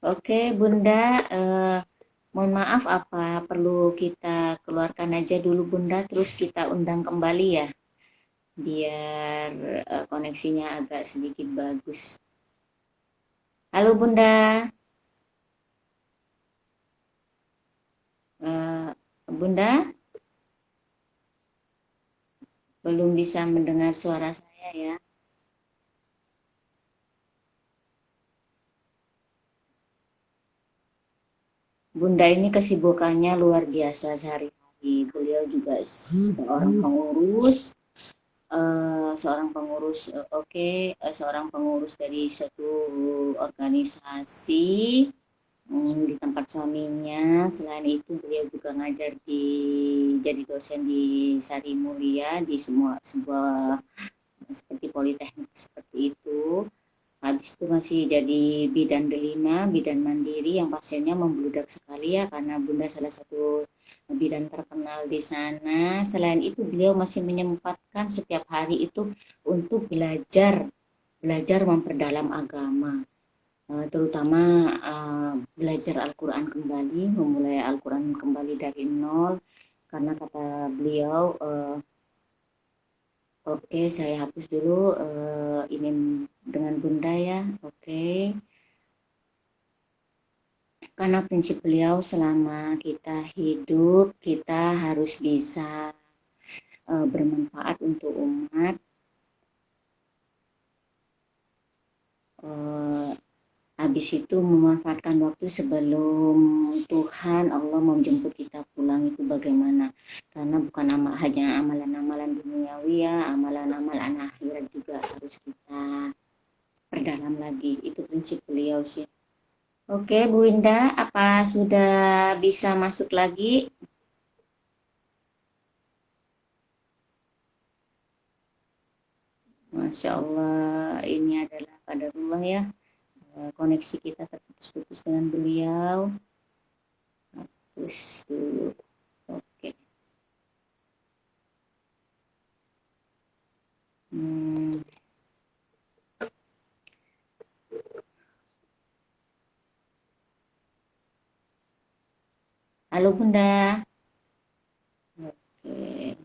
Oke, Bunda, eh, mohon maaf apa perlu kita keluarkan aja dulu Bunda, terus kita undang kembali ya, biar koneksinya agak sedikit bagus. Halo Bunda, Eh, Bunda belum bisa mendengar suara saya ya. Bunda ini kesibukannya luar biasa sehari-hari. Beliau juga seorang pengurus, oke, seorang pengurus dari suatu organisasi di tempat suaminya. Selain itu, beliau juga ngajar jadi dosen di Sari Mulia di semua sebuah seperti politeknik seperti itu. Habis itu masih jadi bidan delima, bidan mandiri yang pasiennya membludak sekali ya karena Bunda salah satu bidan terkenal di sana. Selain itu beliau masih menyempatkan setiap hari itu untuk belajar, belajar memperdalam agama. Terutama belajar Al-Quran kembali, memulai Al-Quran kembali dari nol. Karena kata beliau, oke, saya hapus dulu ini dengan Bunda ya. Oke. Karena prinsip beliau selama kita hidup, kita harus bisa bermanfaat untuk umat. Eh, Habis itu memanfaatkan waktu sebelum Tuhan Allah menjemput kita pulang itu bagaimana? Karena bukan hanya amalan-amalan duniawi ya, amalan-amalan akhirat juga harus kita perdalam lagi. Itu prinsip beliau sih. Oke, Bu Indah, apa sudah bisa masuk lagi? Masya Allah, ini adalah qadarullah ya. Koneksi kita terputus-putus dengan beliau. Terus dulu. Oke. Hmm. Halo Bunda. Oke.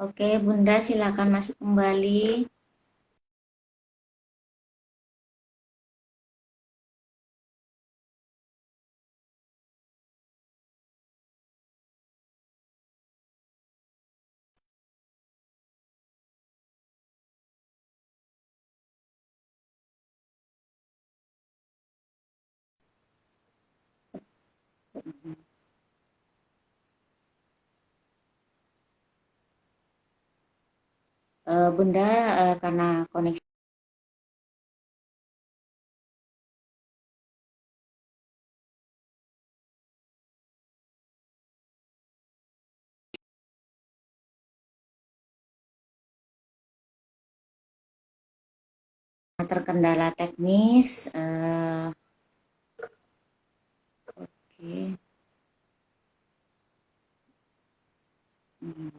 Oke, Bunda silakan masuk kembali. Bunda, karena koneksi terkendala teknis, oke. Hmm.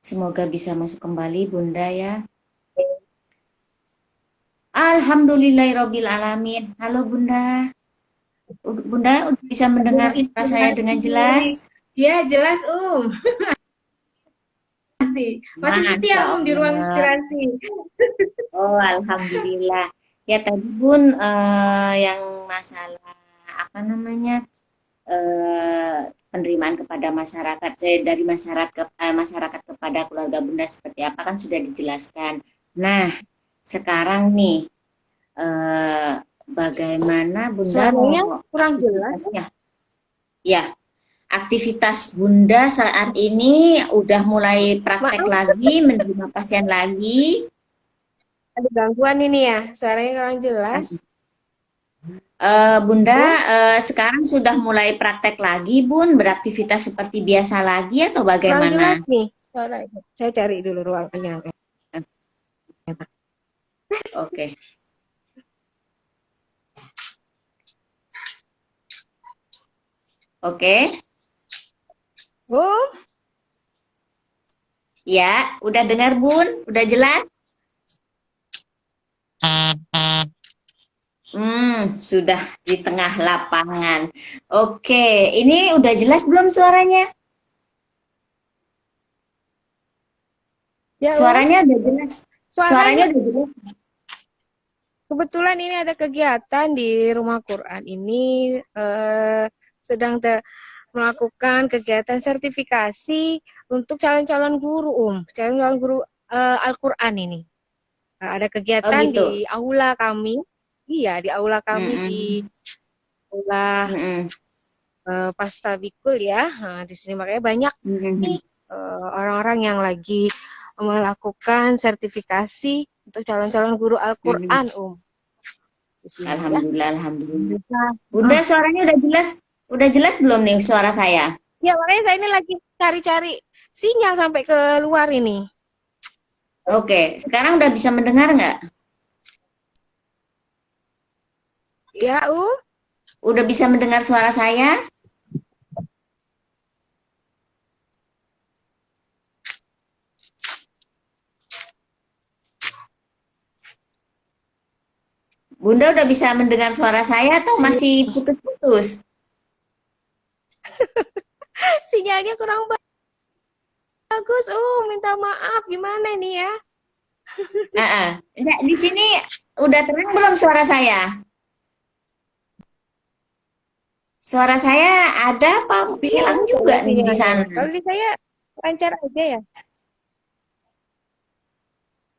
Semoga bisa masuk kembali Bunda ya. Alhamdulillahirobbil alamin. Halo Bunda. Bunda udah bisa mendengar Belum suara saya dengan jelas? inspirasi. Ya, jelas, Masih setia, Masya di ruang Allah. inspirasi. Oh, alhamdulillah. Ya tadi Bun, yang masalah apa namanya, penerimaan kepada masyarakat, dari masyarakat kepada keluarga Bunda seperti apa kan sudah dijelaskan. Nah, sekarang nih, eh, bagaimana Bunda Suaranya mau kurang jelas. aktivitasnya? Ya, aktivitas Bunda saat ini udah mulai praktek Maaf, lagi, menerima pasien lagi. ada gangguan ini ya. Suaranya kurang jelas. Bunda, Bun, sekarang sudah mulai praktek lagi, Bun, beraktivitas seperti biasa lagi atau kurang jelas bagaimana? nih suaranya. Saya cari dulu ruangannya. Eh, Oke, oke, Bu, ya, udah dengar, Bun, udah jelas? Sudah di tengah lapangan. Oke, ini udah jelas belum suaranya? ya, Suaranya udah jelas. Suaranya Suaranya udah jelas. kebetulan ini ada kegiatan di Rumah Quran ini sedang melakukan kegiatan sertifikasi untuk calon-calon guru, calon-calon guru Al-Quran ini. Ada Oh kegiatan gitu. di aula kami. Iya, di aula kami di Mm-mm. aula Mm-mm. Pastabikul ya. Nah, di sini makanya banyak nih Mm-mm. orang-orang yang lagi melakukan sertifikasi untuk calon-calon guru Mm-mm. Al-Quran, di sini ya. Alhamdulillah, alhamdulillah. Bisa. Bunda, suaranya udah jelas belum nih suara saya? Ya, makanya saya ini lagi cari-cari sinyal sampai ke luar ini. Oke, sekarang udah bisa mendengar nggak? Ya, Udah bisa mendengar suara saya? Bunda udah bisa mendengar suara saya atau si masih putus-putus? sinyalnya kurang bagus. Minta maaf. Gimana ini ya? Enggak, di sini udah terang belum suara saya? Suara saya ada apa Iya, hilang juga nih iya, di iya. sana? Kalau di saya lancar aja ya.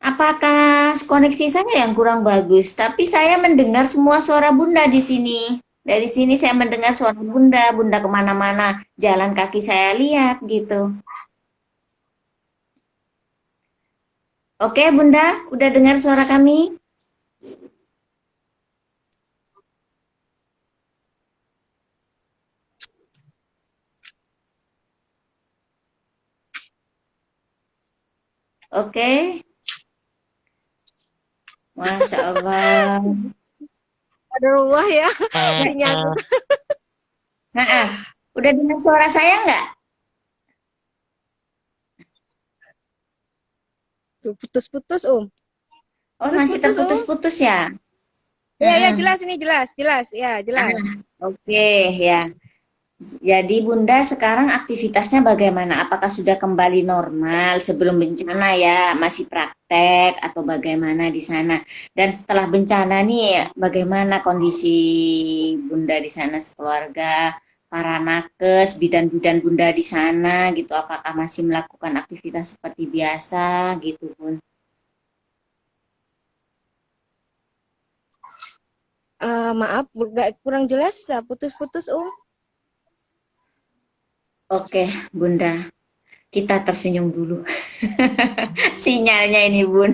Apakah koneksi saya yang kurang bagus? Tapi saya mendengar semua suara Bunda di sini. Dari sini saya mendengar suara Bunda, Bunda kemana-mana, jalan kaki saya lihat gitu. Oke, Bunda, udah dengar suara kami? Oke, Masya Allah. Ada rumah ya, nggak nyangkut. Nah, udah dengar suara saya nggak? Duh, putus-putus Oh, masih putus-putus terputus-putus ya? Ya ya, Mm-mm. jelas ini, jelas jelas ya, jelas. Oke, ya. Jadi Bunda sekarang aktivitasnya bagaimana? Apakah sudah kembali normal sebelum bencana ya? Masih praktek atau bagaimana di sana? Dan setelah bencana nih, bagaimana kondisi Bunda di sana sekeluarga, para nakes, bidan-bidan Bunda di sana gitu? Apakah masih melakukan aktivitas seperti biasa gitu, Bun? Maaf, nggak, kurang jelas, putus-putus Oke, Bunda, kita tersenyum dulu. Sinyalnya ini, Bun.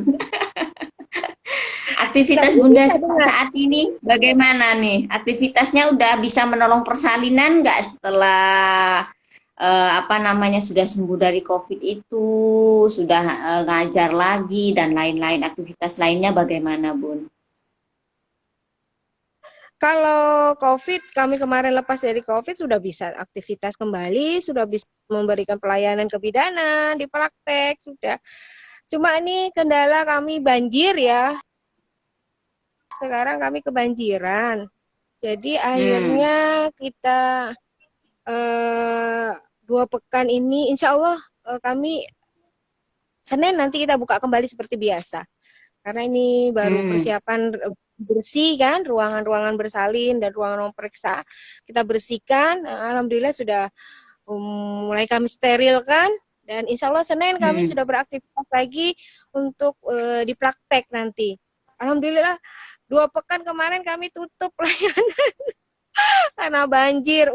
Aktivitas Tapi Bunda bisa dengar. saat ini bagaimana nih? Aktivitasnya udah bisa menolong persalinan nggak setelah apa namanya sudah sembuh dari COVID itu, sudah ngajar lagi dan lain-lain aktivitas lainnya bagaimana, Bun? Kalau COVID, kami kemarin lepas dari COVID sudah bisa aktivitas kembali, sudah bisa memberikan pelayanan kebidanan di praktek, sudah. Cuma ini kendala kami banjir ya. Sekarang kami kebanjiran. Jadi Hmm, akhirnya kita eh, 2 pekan ini, insya Allah kami Senin nanti kita buka kembali seperti biasa. Karena ini baru hmm, persiapan bersih kan, ruangan-ruangan bersalin dan ruangan periksa kita bersihkan. Alhamdulillah sudah mulai kami sterilkan dan insya Allah Senin kami hmm. sudah beraktivitas lagi untuk di praktek nanti. Alhamdulillah 2 pekan kemarin kami tutup layanan karena banjir,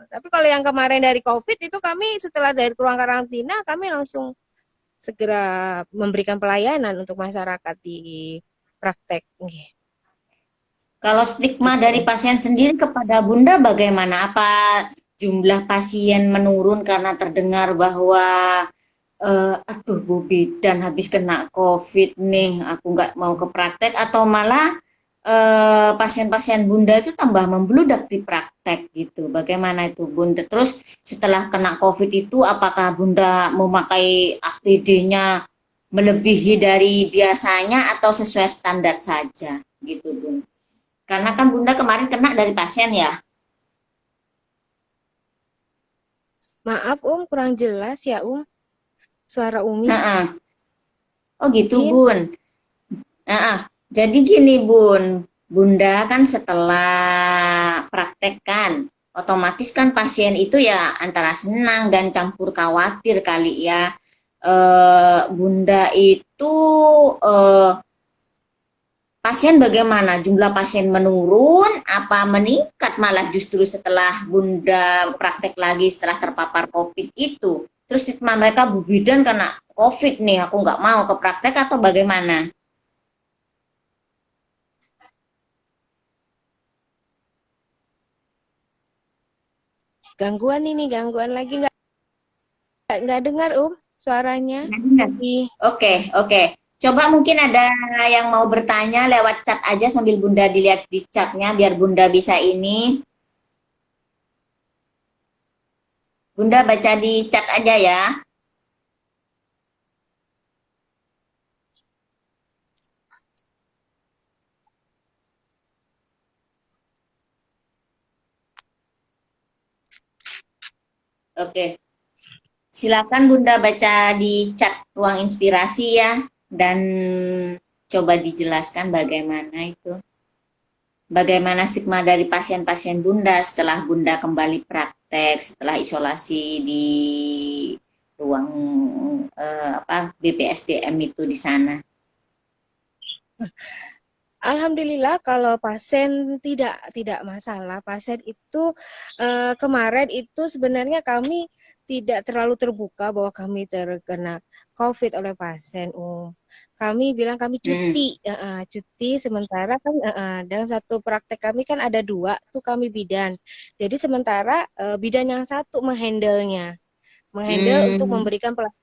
Tapi kalau yang kemarin dari COVID itu kami setelah dari ruang karantina kami langsung segera memberikan pelayanan untuk masyarakat di praktek. Kalau stigma Gitu. dari pasien sendiri kepada Bunda bagaimana? Apa jumlah pasien menurun karena terdengar bahwa aduh Bu Bidan habis kena COVID nih, aku nggak mau ke praktek atau malah pasien-pasien Bunda itu tambah membludak di praktek gitu. Bagaimana itu Bunda? Terus setelah kena COVID itu apakah Bunda memakai APD-nya melebihi dari biasanya atau sesuai standar saja gitu Bun? Karena kan Bunda kemarin kena dari pasien ya. Maaf kurang jelas ya suara Umi. Heeh. Oh gitu Izin. Bun. Heeh. Jadi gini Bun, Bunda kan setelah praktek kan, otomatis kan pasien itu ya antara senang dan campur khawatir kali ya. Bunda itu eh, pasien bagaimana? Jumlah pasien menurun apa meningkat malah justru setelah Bunda praktek lagi setelah terpapar COVID itu? Terus stigma mereka Bu Bidan karena COVID nih, aku nggak mau ke praktek atau bagaimana? Gangguan ini, gangguan lagi, nggak dengar suaranya. Nggak dengar. Ih, Oke, oke. Coba mungkin ada yang mau bertanya lewat chat aja sambil Bunda dilihat di chatnya biar Bunda bisa ini. Bunda baca di chat aja ya. Oke. Silakan Bunda baca di chat ruang inspirasi ya dan coba dijelaskan bagaimana itu. Bagaimana stigma dari pasien-pasien Bunda setelah Bunda kembali praktek, setelah isolasi di ruang apa BPSDM itu di sana. Alhamdulillah kalau pasien tidak masalah. Pasien itu kemarin itu sebenarnya kami tidak terlalu terbuka bahwa kami terkena COVID oleh pasien. Kami bilang kami Hmm. cuti, cuti sementara kan dalam satu praktek kami kan ada dua tuh kami bidan. Jadi sementara bidan yang satu menghandle untuk Hmm. memberikan pelayanan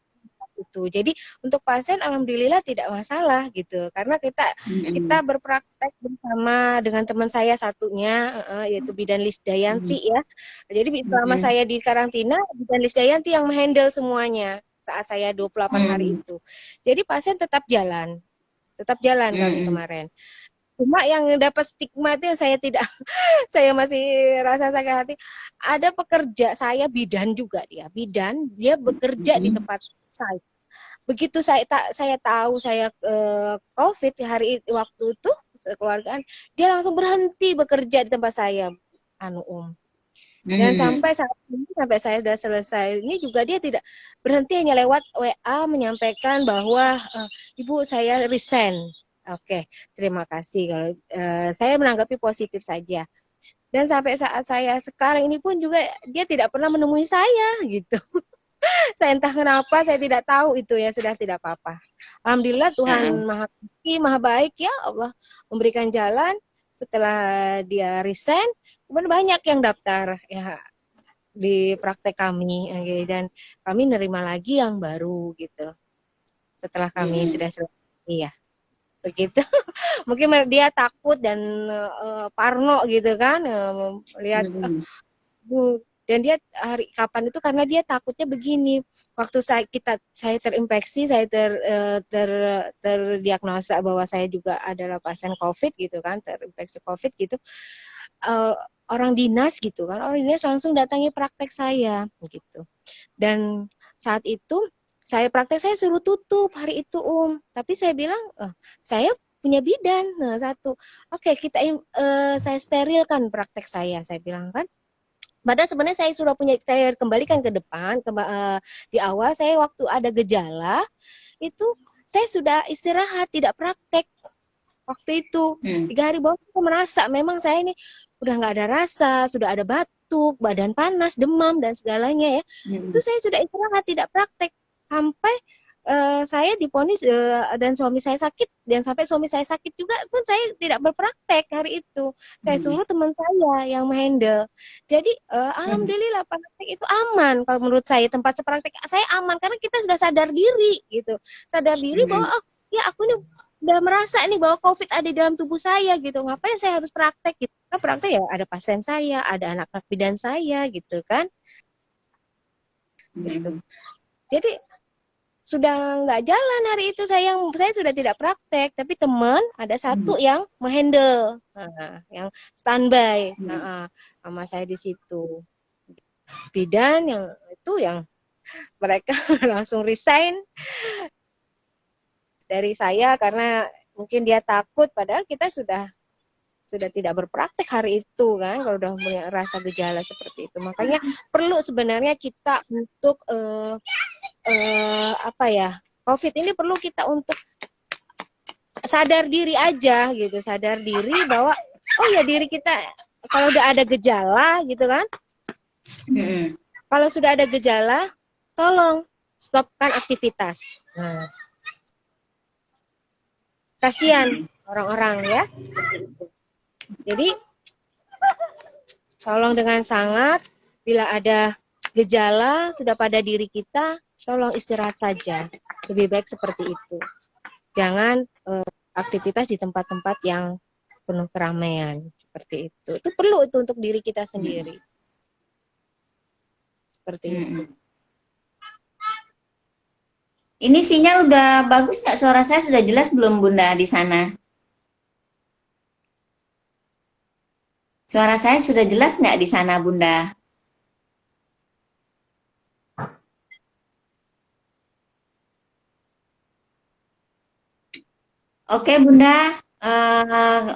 itu. Jadi untuk pasien alhamdulillah tidak masalah gitu. Karena kita Hmm. kita berpraktek bersama dengan teman saya satunya yaitu Bidan Hmm. Lisdayanti ya. Jadi selama Hmm. saya di karantina Bidan Lisdayanti yang menghandle semuanya saat saya 28 hari Hmm. itu. Jadi pasien tetap jalan. Tetap jalan kami Hmm. kemarin. Cuma yang dapat stigma itu yang saya tidak saya masih rasa sakit hati. Ada pekerja saya bidan juga dia bekerja di Hmm. tempat saya. Begitu saya tahu saya COVID hari waktu itu kekeluargaan, dia langsung berhenti bekerja di tempat saya, dan Hmm. sampai saat ini sampai saya sudah selesai ini juga dia tidak berhenti, hanya lewat WA menyampaikan bahwa ibu saya resign. Oke, terima kasih kalau saya menanggapi positif saja. Dan sampai saat saya sekarang ini pun juga dia tidak pernah menemui saya gitu. Saya entah kenapa saya tidak tahu itu ya, sudah tidak apa-apa. Alhamdulillah Tuhan Ah, Maha Kasih, Maha Baik ya Allah memberikan jalan setelah dia resign, kemudian banyak yang daftar ya di praktek kami dan kami nerima lagi yang baru gitu setelah kami hmm. sudah selesai ya begitu. Mungkin dia takut dan parno gitu kan melihat Hmm. dan dia hari kapan itu karena dia takutnya begini, waktu saya terinfeksi, saya terdiagnosa bahwa saya juga adalah pasien COVID gitu kan, terinfeksi COVID gitu, uh, orang dinas gitu kan, orang dinas langsung datangi praktek saya gitu. Dan saat itu saya suruh tutup hari itu tapi saya bilang saya punya bidan, nah satu oke kita saya sterilkan praktek saya bilang kan. Padahal sebenarnya saya kembalikan ke depan di awal saya waktu ada gejala itu saya sudah istirahat tidak praktek waktu itu Hmm. 3 hari bawah saya merasa memang saya ini udah nggak ada rasa, sudah ada batuk, badan panas, demam dan segalanya ya. Itu Hmm. saya sudah istirahat tidak praktek sampai saya diponis dan suami saya sakit, dan sampai suami saya sakit juga pun saya tidak berpraktek hari itu. Saya Hmm. suruh teman saya yang menghandle. Jadi Hmm. alhamdulillah praktek itu aman kalau menurut saya, tempat sepraktek saya aman karena kita sudah sadar diri gitu. Sadar diri bahwa Hmm. oh ya aku ini udah merasa nih bahwa COVID ada di dalam tubuh saya gitu. Ngapain saya harus praktek gitu? Karena praktek ya ada pasien saya, ada anak-anak bidan saya gitu kan. Gitu. Hmm. Jadi sudah nggak jalan hari itu, saya sudah tidak praktek, tapi teman ada Hmm. satu yang menghandle, yang standby, Hmm. sama saya di situ. Bidan yang itu yang mereka langsung resign dari saya karena mungkin dia takut, padahal kita sudah tidak berpraktek hari itu kan kalau udah punya rasa gejala seperti itu. Makanya perlu sebenarnya kita untuk apa ya, COVID ini perlu kita untuk sadar diri aja gitu, sadar diri bahwa oh ya diri kita kalau udah ada gejala gitu kan, Hmm. kalau sudah ada gejala tolong stopkan aktivitas. Kasihan orang-orang ya. Jadi tolong dengan sangat bila ada gejala sudah pada diri kita, tolong istirahat saja. Lebih baik seperti itu. Jangan aktivitas di tempat-tempat yang penuh keramaian seperti itu. Itu perlu itu untuk diri kita sendiri. Seperti itu. Hmm. Ini sinyal udah bagus nggak? Suara saya sudah jelas belum Bunda di sana? Suara saya sudah jelas nggak di sana Bunda? Oke Bunda,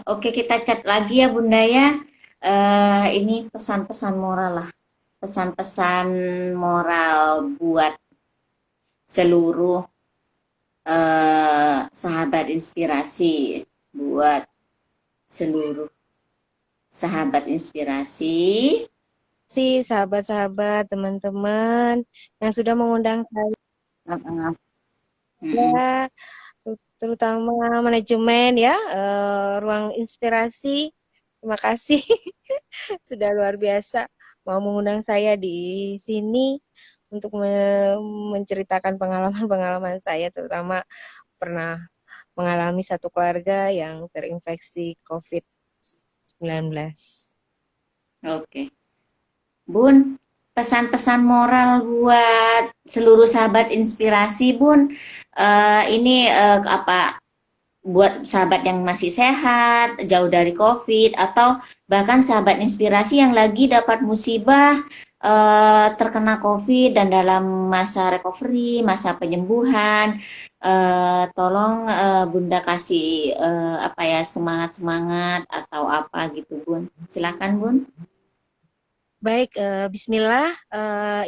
oke kita chat lagi ya Bunda ya. Ini pesan-pesan moral lah, pesan-pesan moral buat seluruh sahabat inspirasi, buat seluruh sahabat inspirasi. kasih sahabat-sahabat, teman-teman yang sudah mengundang Heeh. Mm-mm. saya, terutama manajemen ya, ruang inspirasi. Terima kasih sudah luar biasa mau mengundang saya di sini untuk menceritakan pengalaman-pengalaman saya, terutama pernah mengalami satu keluarga yang terinfeksi COVID-19. Oke. Bun, pesan-pesan moral buat seluruh sahabat inspirasi, Bun. Ini apa buat sahabat yang masih sehat, jauh dari COVID, atau bahkan sahabat inspirasi yang lagi dapat musibah, terkena COVID dan dalam masa recovery, masa penyembuhan. Tolong Bunda kasih apa ya, semangat-semangat atau apa gitu, Bun. Silakan, Bun. Baik, bismillah,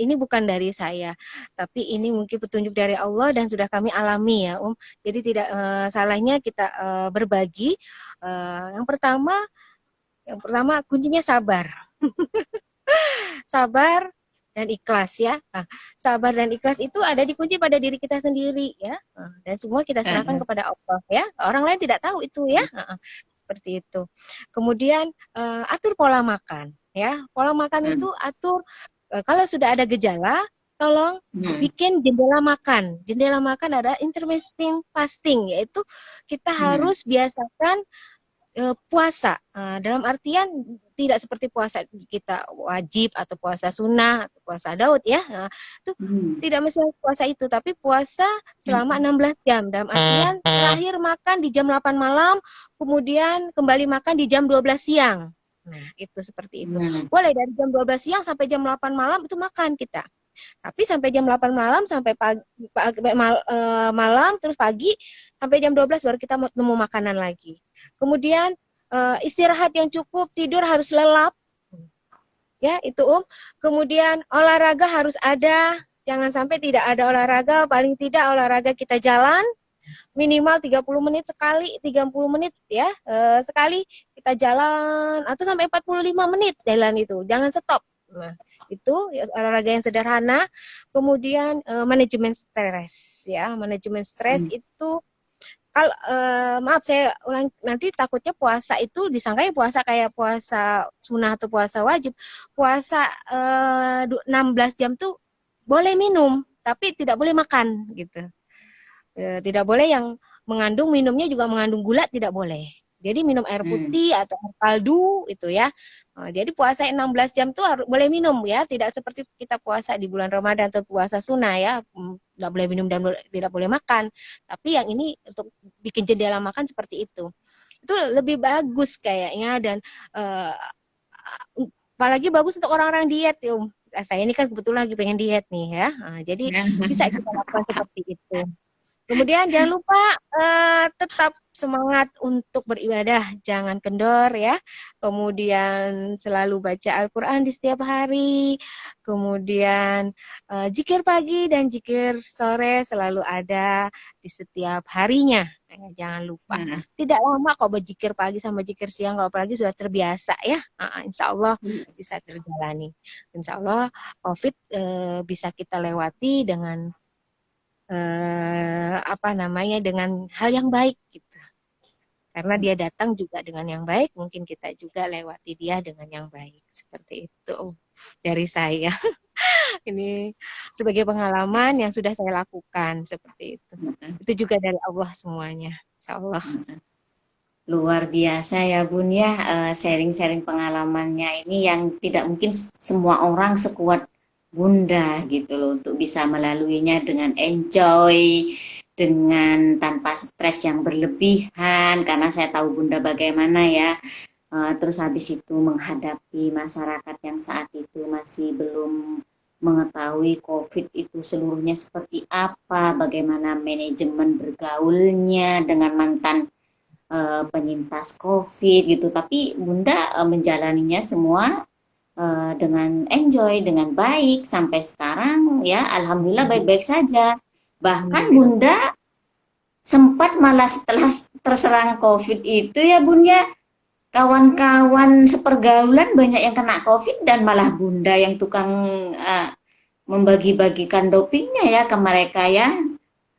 ini bukan dari saya, tapi ini mungkin petunjuk dari Allah dan sudah kami alami ya, Jadi tidak salahnya kita berbagi. Yang pertama kuncinya sabar. Sabar dan ikhlas ya. Nah, sabar dan ikhlas itu ada dikunci pada diri kita sendiri ya. Dan semua kita serahkan kepada Allah ya. Orang lain tidak tahu itu ya. Seperti itu. Kemudian atur pola makan ya. Pola makan itu atur kalau sudah ada gejala, tolong bikin jendela makan. Jendela makan ada intermittent fasting, yaitu kita harus biasakan puasa. Dalam artian tidak seperti puasa kita wajib atau puasa sunnah atau puasa Daud ya. Itu tidak mesti puasa itu, tapi puasa selama 16 jam. Dalam artian terakhir makan di jam 8 malam, kemudian kembali makan di jam 12 siang. Nah, itu seperti itu. Boleh dari jam 12 siang sampai jam 8 malam itu makan kita. Tapi sampai jam 8 malam sampai malam terus pagi sampai jam 12 baru kita mau makanan lagi. Kemudian istirahat yang cukup, tidur harus lelap. Ya, itu Kemudian olahraga harus ada. Jangan sampai tidak ada olahraga, paling tidak olahraga kita jalan minimal 30 menit sekali, 30 menit ya. Sekali kita jalan atau sampai 45 menit jalan itu. Jangan stop. Nah, itu olahraga yang sederhana. Kemudian manajemen stres ya. Manajemen stres itu kalau maaf saya ulang, nanti takutnya puasa itu disangka puasa kayak puasa sunnah atau puasa wajib. Puasa 16 jam tuh boleh minum, tapi tidak boleh makan gitu. Tidak boleh yang mengandung, minumnya juga mengandung gula, tidak boleh. Jadi minum air putih atau air kaldu itu ya. Jadi puasa 16 jam tuh harus boleh minum ya, tidak seperti kita puasa di bulan Ramadan atau puasa sunnah ya, tidak boleh minum dan tidak boleh makan. Tapi yang ini untuk bikin jendela makan seperti itu. Itu lebih bagus kayaknya dan apalagi bagus untuk orang-orang diet ya. Saya ini kan kebetulan lagi pengen diet nih ya. Jadi bisa kita lakukan seperti itu. Kemudian jangan lupa tetap semangat untuk beribadah, jangan kendor ya. Kemudian selalu baca Al-Quran di setiap hari. Kemudian zikir pagi dan zikir sore selalu ada di setiap harinya. Jangan lupa. Tidak lama kok berzikir pagi sama zikir siang, kalau apalagi sudah terbiasa ya. Insya Allah bisa terjalani. Insya Allah COVID bisa kita lewati dengan dengan hal yang baik gitu. Karena dia datang juga dengan yang baik, mungkin kita juga lewati dia dengan yang baik. Seperti itu dari saya. Ini sebagai pengalaman yang sudah saya lakukan seperti itu. Itu juga dari Allah semuanya, insya Allah. Luar biasa ya Bun ya, sharing-sharing pengalamannya ini yang tidak mungkin semua orang sekuat Bunda gitu loh untuk bisa melaluinya dengan enjoy, dengan tanpa stres yang berlebihan karena saya tahu Bunda bagaimana ya. Terus habis itu menghadapi masyarakat yang saat itu masih belum mengetahui COVID itu seluruhnya seperti apa, bagaimana manajemen bergaulnya dengan mantan penyintas COVID gitu. Tapi Bunda menjalaninya semua dengan enjoy, dengan baik sampai sekarang ya, alhamdulillah baik-baik saja. Bahkan Bunda sempat malah setelah terserang COVID itu ya Bun ya, kawan-kawan sepergaulan banyak yang kena COVID dan malah Bunda yang tukang eh, membagi-bagikan dopingnya ya ke mereka ya.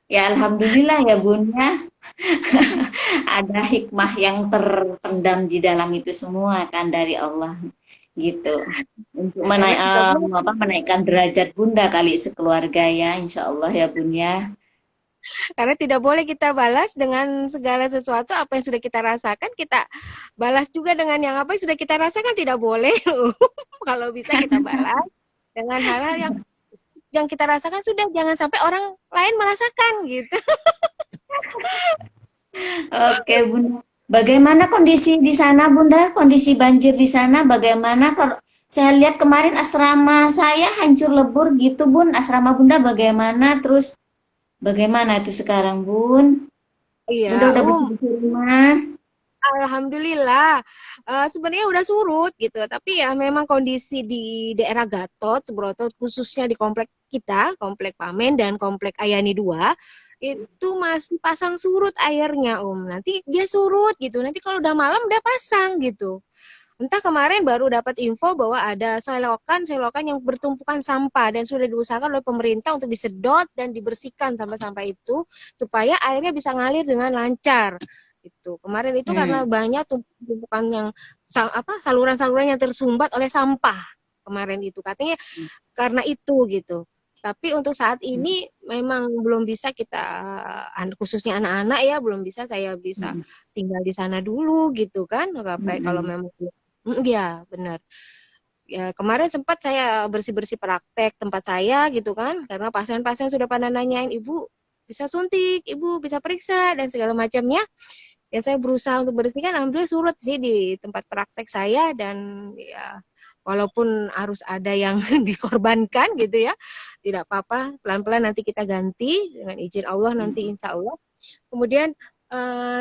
Ya alhamdulillah ya Bunda, ada hikmah yang terpendam di dalam itu semua kan dari Allah gitu. Untuk Nah, karena tidak boleh menaikkan derajat Bunda kali sekeluarga ya, insya Allah ya Bun ya. karena tidak boleh kita balas dengan segala sesuatu apa yang sudah kita rasakan, kita balas juga dengan yang apa yang sudah kita rasakan, tidak boleh. Kalau bisa kita balas dengan hal-hal yang kita rasakan, sudah jangan sampai orang lain merasakan gitu. Oke Bunda. Bagaimana kondisi di sana Bunda? Kondisi banjir di sana bagaimana? Kalau saya lihat kemarin asrama saya hancur lebur gitu Bun. Asrama Bunda bagaimana? Terus bagaimana itu sekarang Bun? Bunda Iya, udah bersih rumah? alhamdulillah. Sebenarnya udah surut gitu, tapi ya memang kondisi di daerah Gatot, Subroto, khususnya di komplek kita, komplek Pamen dan komplek Ayani 2, itu masih pasang surut airnya, Om. Nanti dia surut gitu. Nanti kalau udah malam udah pasang gitu. Entah kemarin baru dapat info bahwa ada selokan yang bertumpukan sampah dan sudah diusahakan oleh pemerintah untuk disedot dan dibersihkan sampah-sampah itu supaya airnya bisa ngalir dengan lancar. Itu kemarin itu karena Hmm. banyak tumpukan yang saluran-saluran yang tersumbat oleh sampah kemarin itu katanya karena itu gitu. Tapi untuk saat ini memang belum bisa kita, khususnya anak-anak ya, belum bisa saya bisa Hmm. tinggal di sana dulu gitu kan. Kalau Hmm. memang ya benar. Ya kemarin sempat saya bersih-bersih praktek tempat saya gitu kan, karena pasien-pasien sudah pada nanyain, Ibu bisa suntik, Ibu bisa periksa dan segala macamnya. Ya saya berusaha untuk bersihkan, alhamdulillah surut sih di tempat praktek saya dan ya walaupun harus ada yang dikorbankan gitu ya, tidak apa-apa, pelan-pelan nanti kita ganti dengan izin Allah nanti Hmm. insya Allah. Kemudian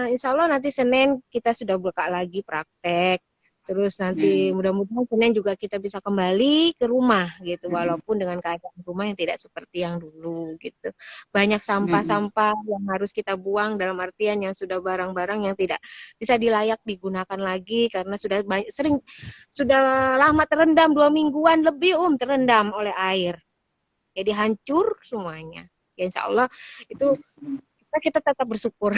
insya Allah nanti Senin kita sudah buka lagi praktek. Terus nanti Hmm. mudah-mudahan Senin juga kita bisa kembali ke rumah gitu, Hmm. walaupun dengan keadaan rumah yang tidak seperti yang dulu gitu. Banyak Hmm. sampah-sampah yang harus kita buang dalam artian yang sudah barang-barang yang tidak bisa dilayak digunakan lagi karena sudah sudah lama terendam 2 mingguan lebih terendam oleh air. Jadi hancur semuanya. Ya insya Allah itu kita tetap bersyukur,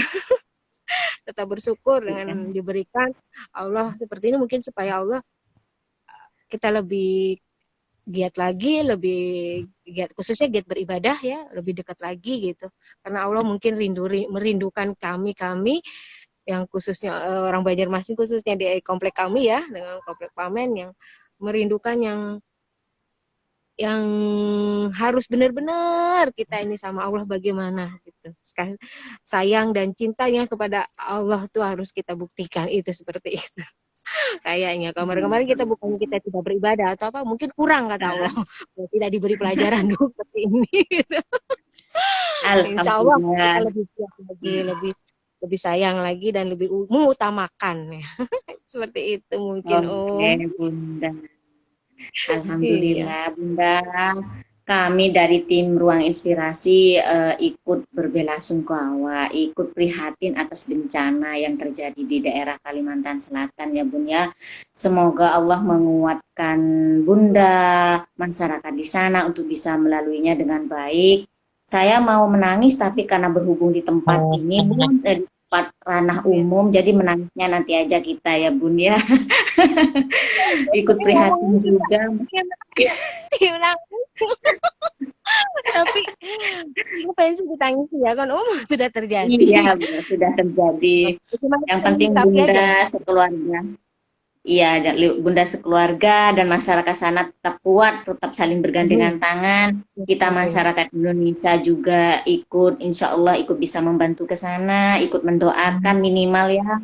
tetap bersyukur Iya. dengan diberikan Allah seperti ini mungkin supaya Allah kita lebih giat lagi, lebih giat khususnya giat beribadah ya, lebih dekat lagi gitu. Karena Allah mungkin merindukan kami yang khususnya orang Banjarmasin khususnya di komplek kami ya dengan komplek Pamen yang merindukan yang harus benar-benar kita ini sama Allah bagaimana gitu. Sayang dan cintanya kepada Allah tuh harus kita buktikan itu seperti itu. Kayaknya kemarin-kemarin kita bukan kita tidak beribadah atau apa, mungkin kurang kata Allah. Tidak diberi pelajaran dulu seperti ini. Insya Allah kita Alhamdulillah. lebih siap lagi, lebih lebih sayang lagi dan lebih mengutamakan ya. Seperti itu mungkin Oke, Bunda. Iya. Alhamdulillah, Bunda. Kami dari tim Ruang Inspirasi ikut berbelasungkawa, ikut prihatin atas bencana yang terjadi di daerah Kalimantan Selatan ya Bun ya. Semoga Allah menguatkan Bunda, masyarakat di sana untuk bisa melaluinya dengan baik. Saya mau menangis tapi karena berhubung di tempat ini Bun, di tempat ranah Iya. umum, jadi menangisnya nanti aja kita ya Bun ya. Ikut Tapi prihatin ngomongnya juga juga. bilang, tapi apa yang sih ditangisi ya kan sudah terjadi. Iya, sudah terjadi. Cuma Yang kita penting menyikapi aja. Bunda sekeluarga. Iya, dan Bunda sekeluarga dan masyarakat sana tetap kuat, tetap saling bergandengan tangan. Kita masyarakat Indonesia juga ikut, insya Allah ikut bisa membantu ke sana, ikut mendoakan minimal ya,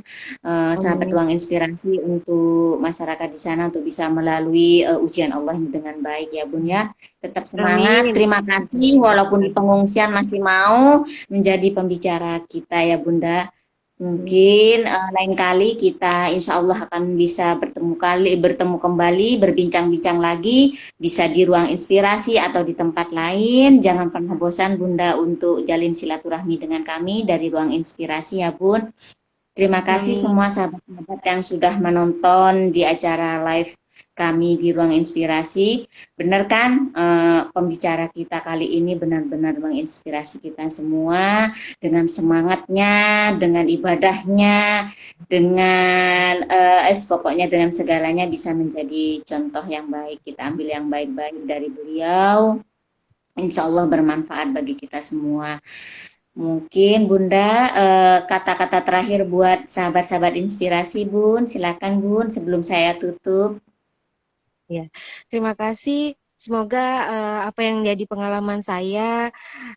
sahabat Amin. Ruang Inspirasi untuk masyarakat di sana untuk bisa melalui ujian Allah ini dengan baik ya Bun ya. Tetap semangat, Amin. terima kasih walaupun di pengungsian masih mau menjadi pembicara kita ya Bunda. Mungkin lain kali kita insya Allah akan bisa bertemu kembali, berbincang-bincang lagi, bisa di ruang inspirasi atau di tempat lain. Jangan pernah bosan Bunda untuk jalin silaturahmi dengan kami dari ruang inspirasi ya Bun. Terima kasih Amin. semua sahabat-sahabat yang sudah menonton di acara live kami di Ruang Inspirasi. Benar kan, pembicara kita kali ini benar-benar menginspirasi kita semua dengan semangatnya, dengan ibadahnya, dengan pokoknya dengan segalanya bisa menjadi contoh yang baik. Kita ambil yang baik-baik dari beliau. Insya Allah bermanfaat bagi kita semua. Mungkin Bunda, kata-kata terakhir buat sahabat-sahabat inspirasi, Bun. Silakan, Bun, sebelum saya tutup. Ya, terima kasih. Semoga apa yang jadi pengalaman saya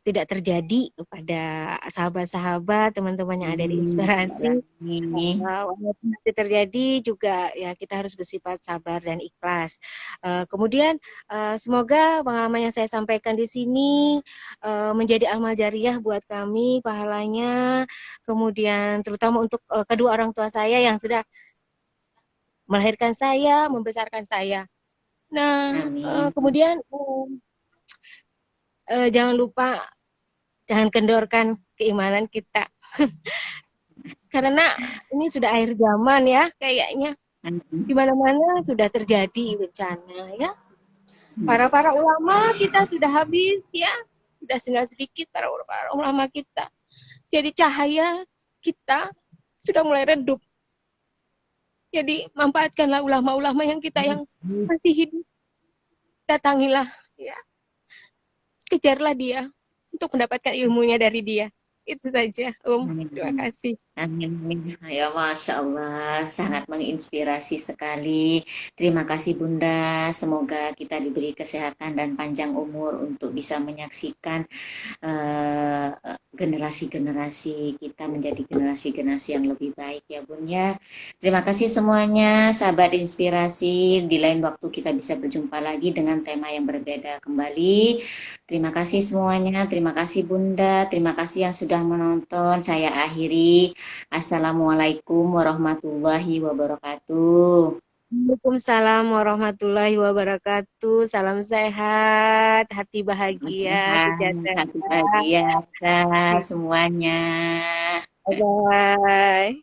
tidak terjadi kepada sahabat-sahabat, teman-teman yang ada di inspirasi. Ini. Walaupun nanti terjadi juga ya kita harus bersifat sabar dan ikhlas. Kemudian semoga pengalaman yang saya sampaikan di sini menjadi amal jariah buat kami pahalanya. Kemudian terutama untuk kedua orang tua saya yang sudah melahirkan saya, membesarkan saya. Nah, Amin. kemudian jangan lupa jangan kendorkan keimanan kita karena ini sudah akhir zaman ya kayaknya. Di Amin. mana-mana sudah terjadi bencana ya. Para ulama kita sudah habis ya. Sudah tinggal sedikit para ulama kita. Jadi cahaya kita sudah mulai redup. Jadi manfaatkanlah ulama-ulama yang kita yang masih hidup. Datangilah ya. Kejarlah dia untuk mendapatkan ilmunya dari dia. Itu saja, Terima Amin. kasih. Amin. Ya, Masya Allah, sangat menginspirasi sekali. Terima kasih Bunda. Semoga kita diberi kesehatan dan panjang umur untuk bisa menyaksikan generasi-generasi kita menjadi generasi-generasi yang lebih baik ya Bun ya. Terima kasih semuanya, sahabat inspirasi. Di lain waktu kita bisa berjumpa lagi dengan tema yang berbeda kembali. Terima kasih semuanya, terima kasih Bunda, terima kasih yang sudah menonton. Saya akhiri. Assalamualaikum warahmatullahi wabarakatuh. Waalaikumsalam warahmatullahi wabarakatuh. Salam sehat, hati bahagia, Sehat, hati sejahtera. bahagia, semuanya. Bye-bye.